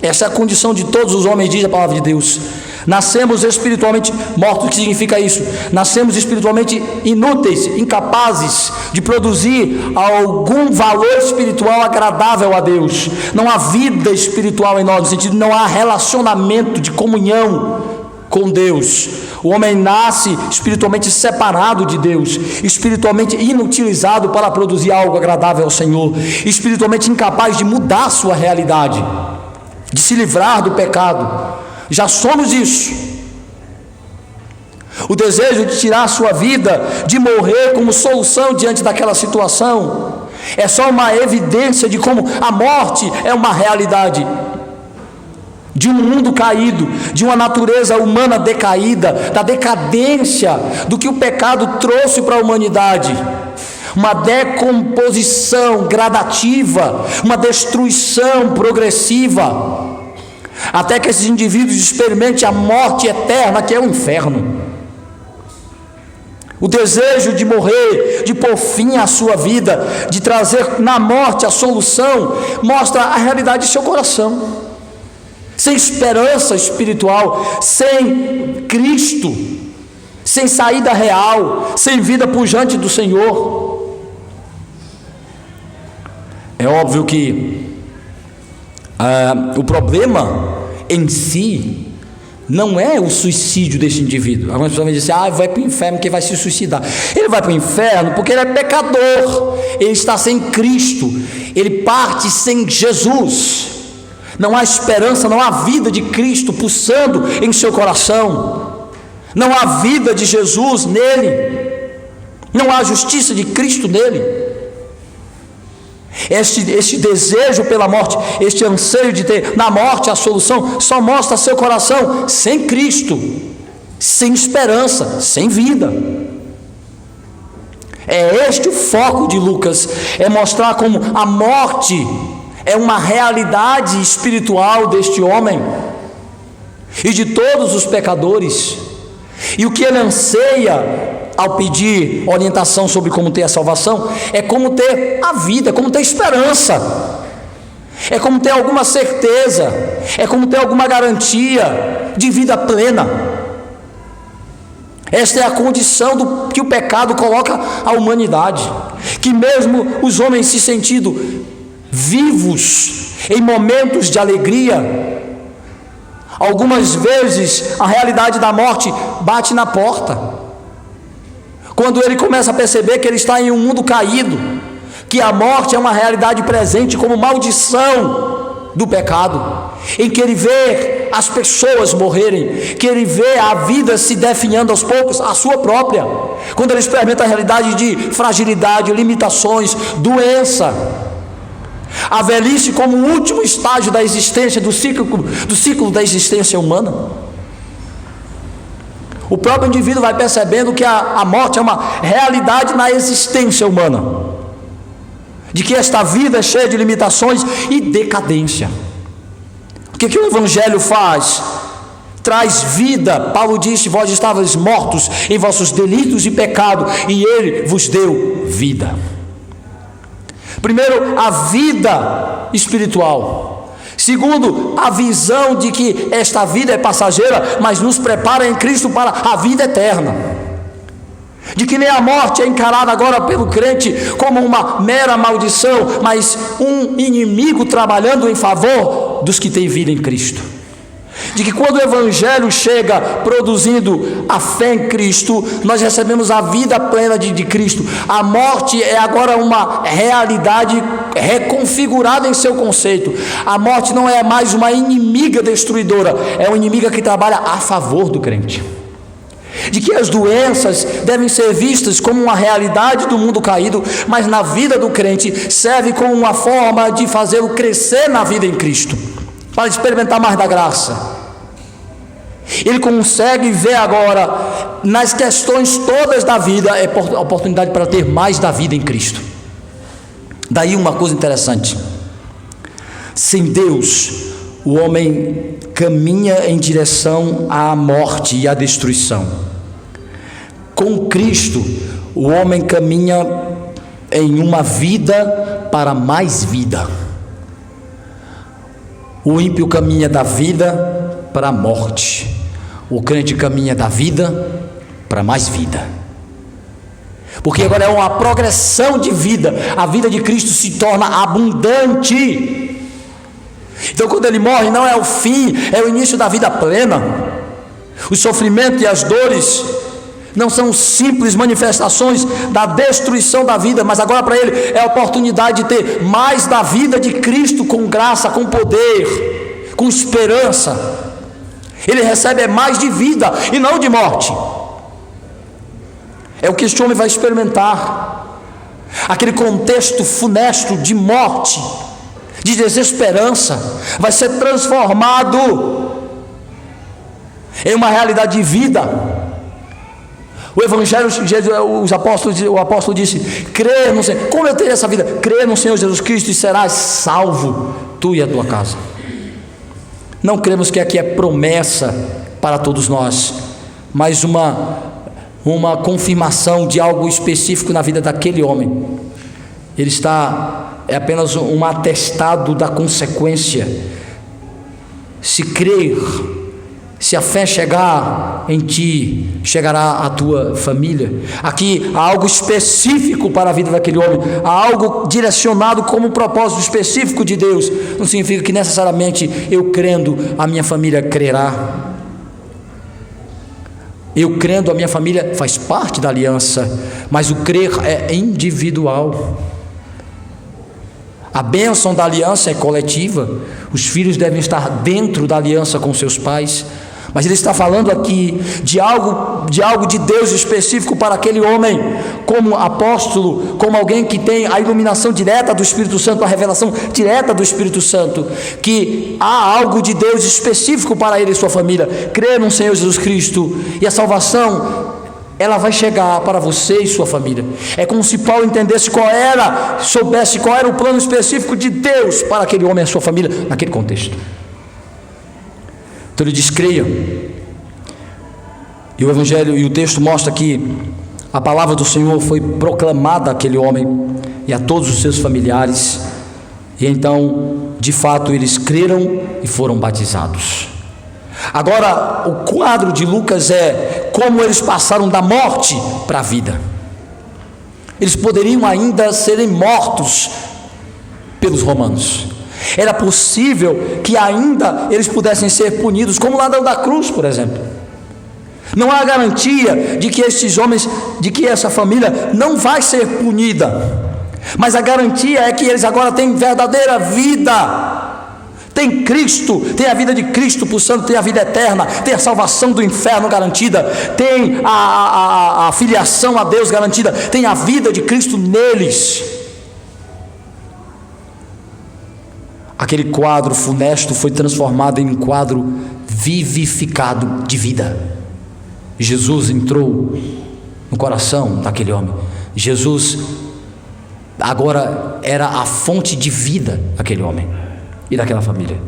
Essa é a condição de todos os homens, diz a palavra de Deus. Nascemos espiritualmente mortos. O que significa isso? Nascemos espiritualmente inúteis, incapazes de produzir algum valor espiritual agradável a Deus. Não há vida espiritual em nós, no sentido de não há relacionamento de comunhão com Deus. O homem nasce espiritualmente separado de Deus, espiritualmente inutilizado para produzir algo agradável ao Senhor, espiritualmente incapaz de mudar sua realidade, de se livrar do pecado. Já somos isso. O desejo de tirar a sua vida, de morrer como solução diante daquela situação, é só uma evidência de como a morte é uma realidade de um mundo caído, de uma natureza humana decaída, da decadência do que o pecado trouxe para a humanidade. Uma decomposição gradativa, uma destruição progressiva, até que esses indivíduos experimentem a morte eterna, que é o inferno. O desejo de morrer, de pôr fim à sua vida, de trazer na morte a solução, mostra a realidade de seu coração. Sem esperança espiritual, sem Cristo, sem saída real, sem vida pujante do Senhor. É óbvio que o problema em si não é o suicídio desse indivíduo. Algumas pessoas dizem assim: vai para o inferno porque vai se suicidar. Ele vai para o inferno porque ele é pecador, ele está sem Cristo, ele parte sem Jesus. Não há esperança, não há vida de Cristo pulsando em seu coração, não há vida de Jesus nele, não há justiça de Cristo nele. Este desejo pela morte, este anseio de ter na morte a solução, só mostra seu coração sem Cristo, sem esperança, sem vida. É este o foco de Lucas, é mostrar como a morte é uma realidade espiritual deste homem e de todos os pecadores, e o que ele anseia ao pedir orientação sobre como ter a salvação, é como ter a vida, é como ter esperança, é como ter alguma certeza, é como ter alguma garantia de vida plena. Esta é a condição que o pecado coloca à humanidade, que mesmo os homens se sentindo vivos em momentos de alegria, algumas vezes a realidade da morte bate na porta. Quando ele começa a perceber que ele está em um mundo caído, que a morte é uma realidade presente como maldição do pecado, em que ele vê as pessoas morrerem, que ele vê a vida se definhando aos poucos, a sua própria, quando ele experimenta a realidade de fragilidade, limitações, doença, a velhice como o último estágio da existência, do ciclo da existência humana. O próprio indivíduo vai percebendo que a morte é uma realidade na existência humana, de que esta vida é cheia de limitações e decadência. O que o Evangelho faz? Traz vida. Paulo disse: vós estavais mortos em vossos delitos e pecado, e ele vos deu vida. Primeiro, a vida espiritual. Segundo, a visão de que esta vida é passageira, mas nos prepara em Cristo para a vida eterna. De que nem a morte é encarada agora pelo crente como uma mera maldição, mas um inimigo trabalhando em favor dos que têm vida em Cristo. De que quando o Evangelho chega produzindo a fé em Cristo, nós recebemos a vida plena de Cristo. A morte é agora uma realidade reconfigurada em seu conceito. A morte não é mais uma inimiga destruidora, é uma inimiga que trabalha a favor do crente. De que as doenças devem ser vistas como uma realidade do mundo caído, mas na vida do crente serve como uma forma de fazê-lo crescer na vida em Cristo, para experimentar mais da graça. Ele consegue ver agora nas questões todas da vida a oportunidade para ter mais da vida em Cristo. Daí uma coisa interessante: sem Deus o homem caminha em direção à morte e à destruição. Com Cristo o homem caminha em uma vida para mais vida. O ímpio caminha da vida para a morte, o crente caminha da vida para mais vida, porque agora é uma progressão de vida. A vida de Cristo se torna abundante. Então quando ele morre não é o fim, é o início da vida plena. O sofrimento e as dores não são simples manifestações da destruição da vida, mas agora para ele é a oportunidade de ter mais da vida de Cristo, com graça, com poder, com esperança. Ele recebe mais de vida e não de morte. É o que este homem vai experimentar. Aquele contexto funesto de morte, de desesperança, vai ser transformado em uma realidade de vida. O Evangelho, o apóstolo disse: crê no Senhor. Como eu tenho essa vida? Crê no Senhor Jesus Cristo e serás salvo, tu e a tua casa. Não cremos que aqui é promessa para todos nós, mas uma confirmação de algo específico na vida daquele homem. É apenas um atestado da consequência. Se crer Se a fé chegar em ti, chegará a tua família. Aqui há algo específico para a vida daquele homem, há algo direcionado como propósito específico de Deus. Não significa que necessariamente eu crendo, a minha família crerá. Eu crendo, a minha família faz parte da aliança, mas o crer é individual. A bênção da aliança é coletiva. Os filhos devem estar dentro da aliança com seus pais. Mas ele está falando aqui de algo de Deus específico para aquele homem, como apóstolo, como alguém que tem a iluminação direta do Espírito Santo, a revelação direta do Espírito Santo, que há algo de Deus específico para ele e sua família. Crê no Senhor Jesus Cristo e a salvação, ela vai chegar para você e sua família. É como se Paulo soubesse qual era o plano específico de Deus para aquele homem e a sua família, naquele contexto. Então ele diz: creia. E o Evangelho e o texto mostra que a palavra do Senhor foi proclamada àquele homem e a todos os seus familiares, e então, de fato, eles creram e foram batizados. Agora, o quadro de Lucas é como eles passaram da morte para a vida. Eles poderiam ainda serem mortos pelos romanos. Era possível que ainda eles pudessem ser punidos, como o ladrão da cruz, por exemplo. Não há garantia de que esses homens, de que essa família não vai ser punida, mas a garantia é que eles agora têm verdadeira vida. Tem Cristo, tem a vida de Cristo pulsando, tem a vida eterna, tem a salvação do inferno garantida, tem a filiação a Deus garantida, tem a vida de Cristo neles. Aquele quadro funesto foi transformado em um quadro vivificado de vida. Jesus entrou no coração daquele homem. Jesus agora era a fonte de vida daquele homem e daquela família.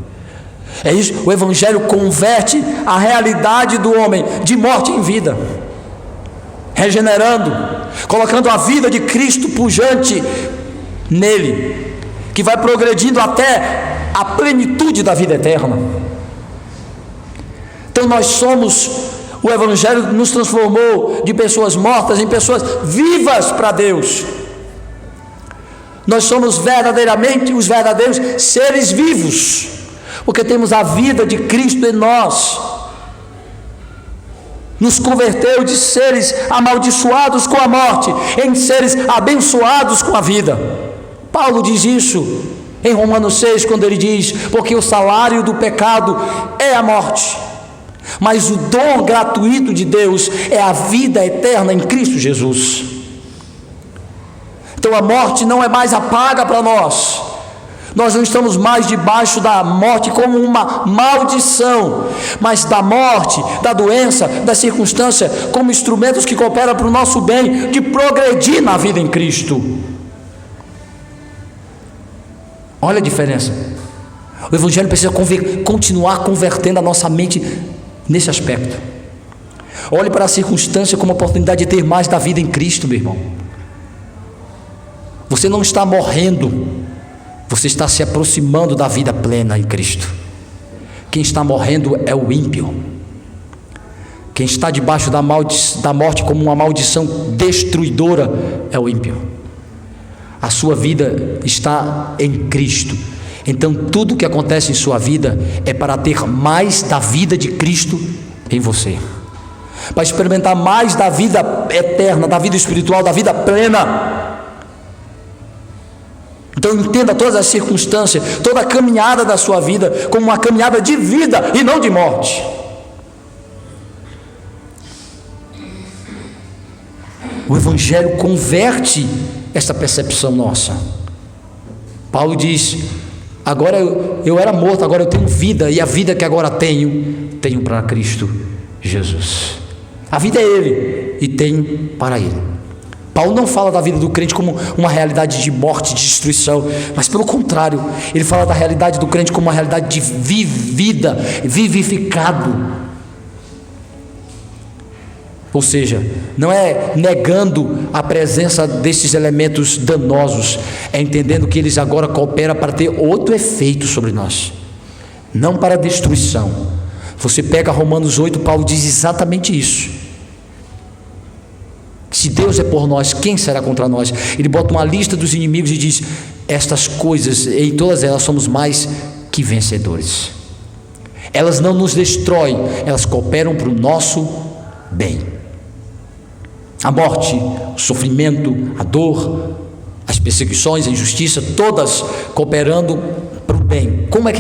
É isso, o Evangelho converte a realidade do homem de morte em vida, regenerando, colocando a vida de Cristo pujante nele, que vai progredindo até a plenitude da vida eterna. Então o Evangelho nos transformou de pessoas mortas em pessoas vivas para Deus. Nós somos verdadeiramente os verdadeiros seres vivos, porque temos a vida de Cristo em nós. Nos converteu de seres amaldiçoados com a morte em seres abençoados com a vida. Paulo diz isso em Romanos 6, quando ele diz: porque o salário do pecado é a morte, mas o dom gratuito de Deus é a vida eterna em Cristo Jesus. Então a morte não é mais a paga para nós. Nós não estamos mais debaixo da morte como uma maldição, mas da morte, da doença, da circunstância, como instrumentos que cooperam para o nosso bem, de progredir na vida em Cristo. Olha a diferença. O Evangelho precisa continuar convertendo a nossa mente nesse aspecto. Olhe para a circunstância como oportunidade de ter mais da vida em Cristo, meu irmão. Você não está morrendo, você está se aproximando da vida plena em Cristo. Quem está morrendo é o ímpio. Quem está debaixo da morte como uma maldição destruidora é o ímpio. A sua vida está em Cristo. Então tudo que acontece em sua vida é para ter mais da vida de Cristo em você, para experimentar mais da vida eterna, da vida espiritual, da vida plena. Então entenda todas as circunstâncias, toda a caminhada da sua vida como uma caminhada de vida e não de morte. O Evangelho converte essa percepção nossa. Paulo diz: agora eu era morto, agora eu tenho vida, e a vida que agora tenho para Cristo Jesus. A vida é Ele e tenho para Ele. Paulo não fala da vida do crente como uma realidade de morte, de destruição, mas pelo contrário, ele fala da realidade do crente como uma realidade de vida, vivificado. Ou seja, não é negando a presença desses elementos danosos, é entendendo que eles agora cooperam para ter outro efeito sobre nós, não para destruição. Você pega Romanos 8, Paulo diz exatamente isso. Se Deus é por nós, quem será contra nós? Ele bota uma lista dos inimigos e diz: estas coisas, em todas elas somos mais que vencedores. Elas não nos destroem, elas cooperam para o nosso bem. A morte, o sofrimento, a dor, as perseguições, a injustiça, todas cooperando para o bem. Como é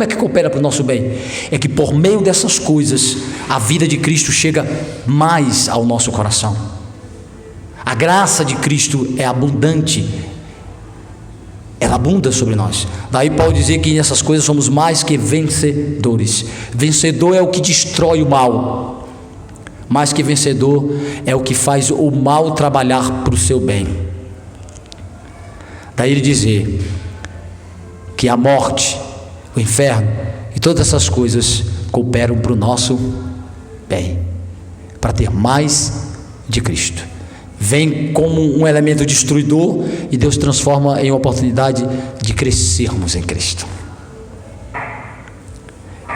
que coopera para o nosso bem? É que por meio dessas coisas, a vida de Cristo chega mais ao nosso coração. A graça de Cristo é abundante, ela abunda sobre nós. Daí Paulo dizer que nessas coisas somos mais que vencedores. Vencedor é o que destrói o mal. Mais que vencedor é o que faz o mal trabalhar para o seu bem. Daí ele dizer que a morte, o inferno e todas essas coisas cooperam para o nosso bem, para ter mais de Cristo. Vem como um elemento destruidor e Deus transforma em uma oportunidade de crescermos em Cristo.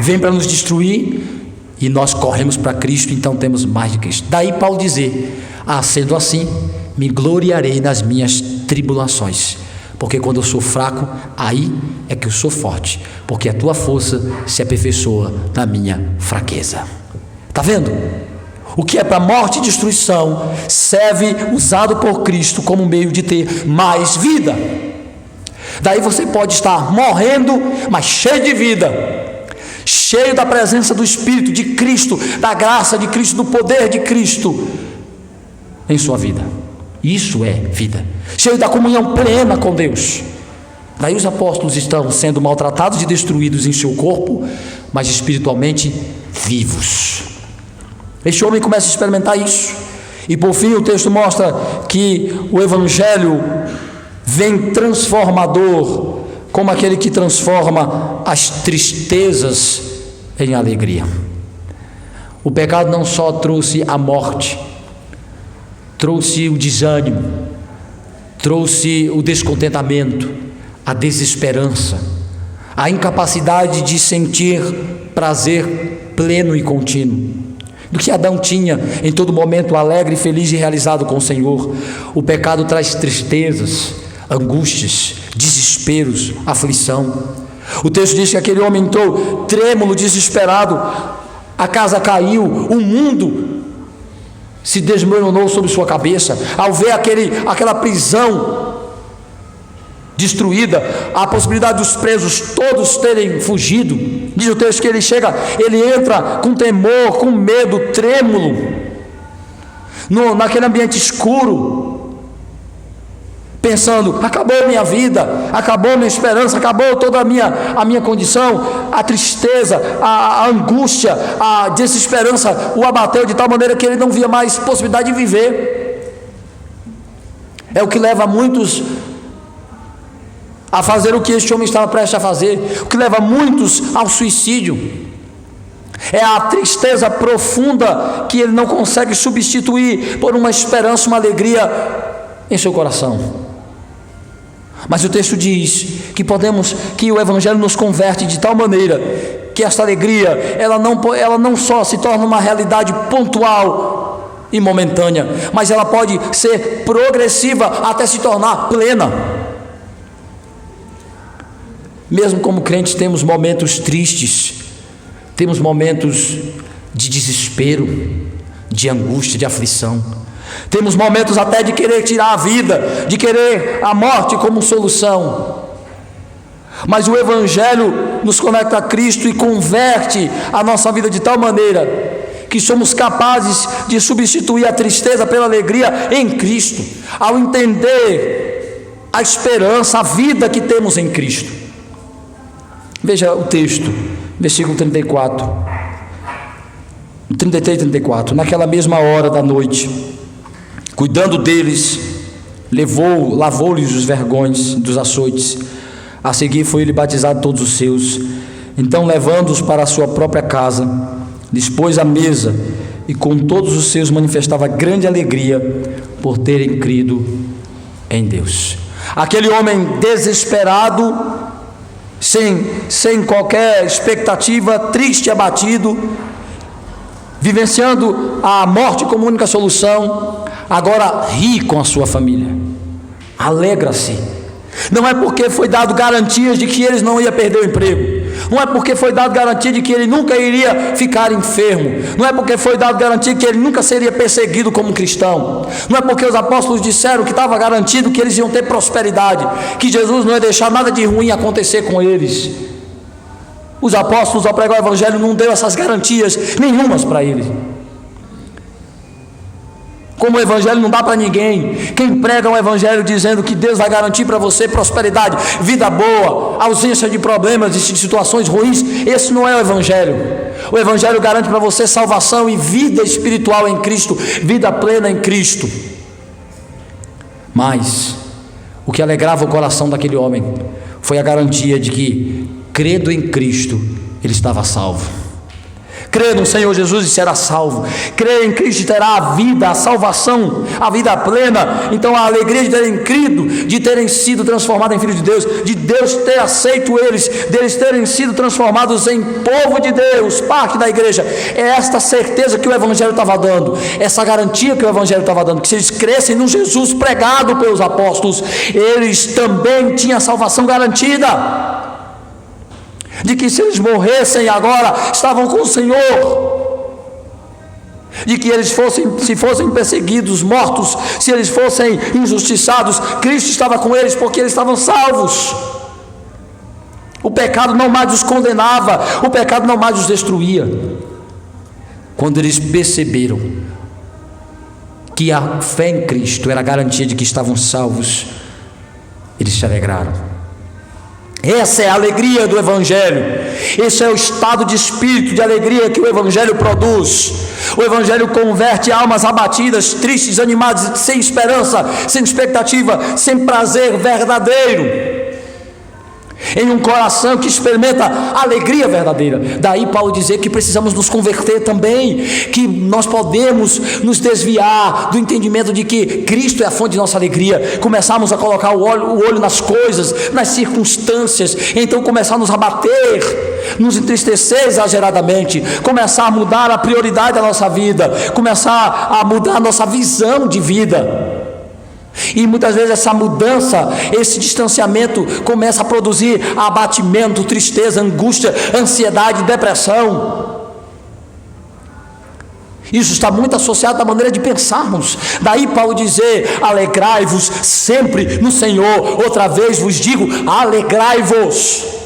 Vem para nos destruir e nós corremos para Cristo, então temos mais de Cristo. Daí Paulo dizer: sendo assim, me gloriarei nas minhas tribulações, porque quando eu sou fraco, aí é que eu sou forte, porque a tua força se aperfeiçoa na minha fraqueza. Está vendo? O que é para morte e destruição serve, usado por Cristo, como meio de ter mais vida. Daí você pode estar morrendo, mas cheio de vida, cheio da presença do Espírito de Cristo, da graça de Cristo, do poder de Cristo em sua vida. Isso é vida. Cheio da comunhão plena com Deus. Daí os apóstolos estão sendo maltratados e destruídos em seu corpo, mas espiritualmente vivos. Este homem começa a experimentar isso, e por fim o texto mostra que o Evangelho vem transformador, como aquele que transforma as tristezas em alegria. O pecado não só trouxe a morte, trouxe o desânimo, trouxe o descontentamento, a desesperança, a incapacidade de sentir prazer pleno e contínuo. Do que Adão tinha em todo momento alegre, feliz e realizado com o Senhor, o pecado traz tristezas, angústias, desesperos, aflição. O texto diz que aquele homem entrou trêmulo, desesperado, a casa caiu, o mundo se desmoronou sobre sua cabeça, ao ver aquela prisão destruída, a possibilidade dos presos todos terem fugido. Diz o texto que ele entra com temor, com medo, trêmulo, naquele ambiente escuro, pensando: acabou minha vida, acabou minha esperança, acabou toda a minha condição. A tristeza, a angústia, a desesperança o abateu de tal maneira que ele não via mais possibilidade de viver. É o que leva muitos a fazer o que este homem estava prestes a fazer, o que leva muitos ao suicídio. É a tristeza profunda que ele não consegue substituir por uma esperança, uma alegria em seu coração. Mas o texto diz que o Evangelho nos converte de tal maneira que esta alegria, ela não só se torna uma realidade pontual e momentânea, mas ela pode ser progressiva até se tornar plena. Mesmo como crentes temos momentos tristes, temos momentos de desespero, de angústia, de aflição, temos momentos até de querer tirar a vida, de querer a morte como solução. Mas o Evangelho nos conecta a Cristo e converte a nossa vida de tal maneira que somos capazes de substituir a tristeza pela alegria em Cristo, ao entender a esperança, a vida que temos em Cristo. Veja o texto, versículo 34, 33 e 34. Naquela mesma hora da noite, cuidando deles, lavou-lhes os vergões dos açoites. A seguir foi ele batizado todos os seus. Então, levando-os para a sua própria casa, lhes pôs à mesa, e com todos os seus manifestava grande alegria por terem crido em Deus. Aquele homem desesperado sem qualquer expectativa, triste e abatido, vivenciando a morte como única solução, agora ri com a sua família, alegra-se. Não é porque foi dado garantias de que eles não iam perder o emprego, não é porque foi dado garantia de que ele nunca iria ficar enfermo, não é porque foi dado garantia de que ele nunca seria perseguido como cristão, não é porque os apóstolos disseram que estava garantido que eles iam ter prosperidade, que Jesus não ia deixar nada de ruim acontecer com eles. Os apóstolos, ao pregar o evangelho, não deu essas garantias nenhumas para eles. Como o evangelho não dá para ninguém. Quem prega um evangelho dizendo que Deus vai garantir para você prosperidade, vida boa, ausência de problemas e de situações ruins, esse não é o evangelho. O evangelho garante para você salvação e vida espiritual em Cristo, vida plena em Cristo. Mas o que alegrava o coração daquele homem foi a garantia de que, crendo em Cristo, ele estava salvo. Crê no Senhor Jesus e será salvo. Crê em Cristo e terá a vida, a salvação, a vida plena. Então a alegria de terem crido, de terem sido transformados em filhos de Deus, de Deus ter aceito eles, deles terem sido transformados em povo de Deus, parte da igreja, é esta certeza que o evangelho estava dando, essa garantia que o evangelho estava dando, que se eles crescem no Jesus pregado pelos apóstolos, eles também tinham a salvação garantida, de que se eles morressem agora, estavam com o Senhor, de que eles se fossem perseguidos, mortos, se eles fossem injustiçados, Cristo estava com eles, porque eles estavam salvos. O pecado não mais os condenava, o pecado não mais os destruía. Quando eles perceberam que a fé em Cristo era a garantia de que estavam salvos, eles se alegraram. Essa é a alegria do evangelho, esse é o estado de espírito de alegria que o evangelho produz. O evangelho converte almas abatidas, tristes, animadas, sem esperança, sem expectativa, sem prazer verdadeiro, em um coração que experimenta alegria verdadeira. Daí Paulo dizer que precisamos nos converter também, que nós podemos nos desviar do entendimento de que Cristo é a fonte de nossa alegria, começarmos a colocar o olho nas coisas, nas circunstâncias, então começarmos a bater, nos entristecer exageradamente, começar a mudar a prioridade da nossa vida, começar a mudar a nossa visão de vida. E muitas vezes essa mudança, esse distanciamento começa a produzir abatimento, tristeza, angústia, ansiedade, depressão. Isso está muito associado à maneira de pensarmos. Daí Paulo dizer: alegrai-vos sempre no Senhor. Outra vez vos digo, alegrai-vos.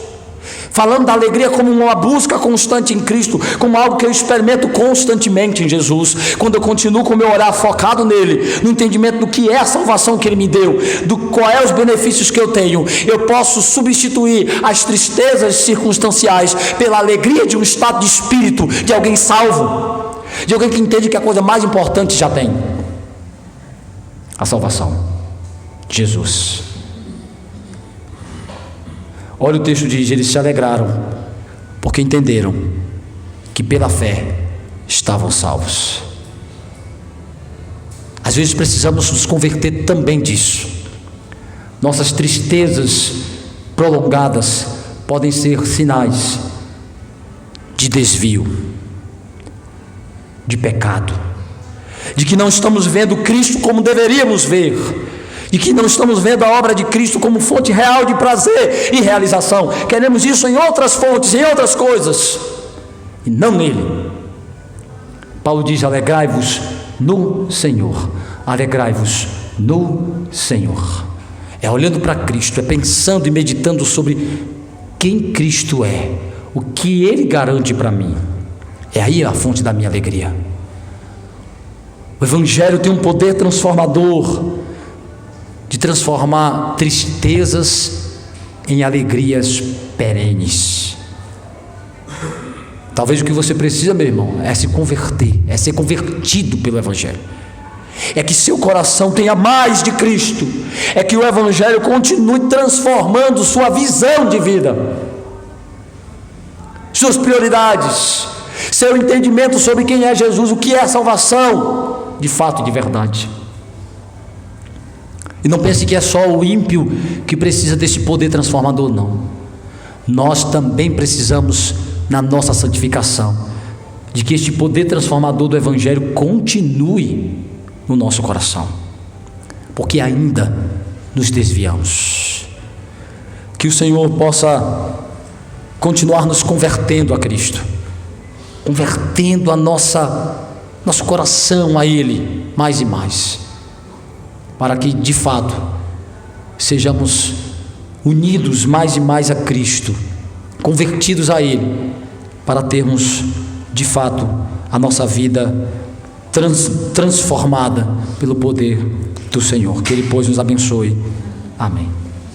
Falando da alegria como uma busca constante em Cristo, como algo que eu experimento constantemente em Jesus. Quando eu continuo com o meu olhar focado nele, no entendimento do que é a salvação que ele me deu, do qual é os benefícios que eu tenho, eu posso substituir as tristezas circunstanciais pela alegria de um estado de espírito, de alguém salvo, de alguém que entende que a coisa mais importante já tem: a salvação, Jesus. Olha, o texto diz: eles se alegraram, porque entenderam que pela fé estavam salvos. Às vezes precisamos nos converter também disso. Nossas tristezas prolongadas podem ser sinais de desvio, de pecado, de que não estamos vendo Cristo como deveríamos ver, e que não estamos vendo a obra de Cristo como fonte real de prazer e realização. Queremos isso em outras fontes, em outras coisas, e não nele. Paulo diz: alegrai-vos no Senhor. Alegrai-vos no Senhor. É olhando para Cristo, é pensando e meditando sobre quem Cristo é, o que Ele garante para mim. É aí a fonte da minha alegria. O Evangelho tem um poder transformador, de transformar tristezas em alegrias perenes. Talvez o que você precisa, meu irmão, é se converter, é ser convertido pelo Evangelho, é que seu coração tenha mais de Cristo, é que o Evangelho continue transformando sua visão de vida, suas prioridades, seu entendimento sobre quem é Jesus, o que é a salvação, de fato e de verdade. E não pense que é só o ímpio que precisa desse poder transformador, não. nós também precisamos, na nossa santificação, de que este poder transformador do Evangelho continue no nosso coração, porque ainda nos desviamos. Que o Senhor possa continuar nos convertendo a Cristo, convertendo nosso coração a Ele mais e mais, para que de fato sejamos unidos mais e mais a Cristo, convertidos a Ele, para termos de fato a nossa vida transformada pelo poder do Senhor. Que Ele, pois, nos abençoe. Amém.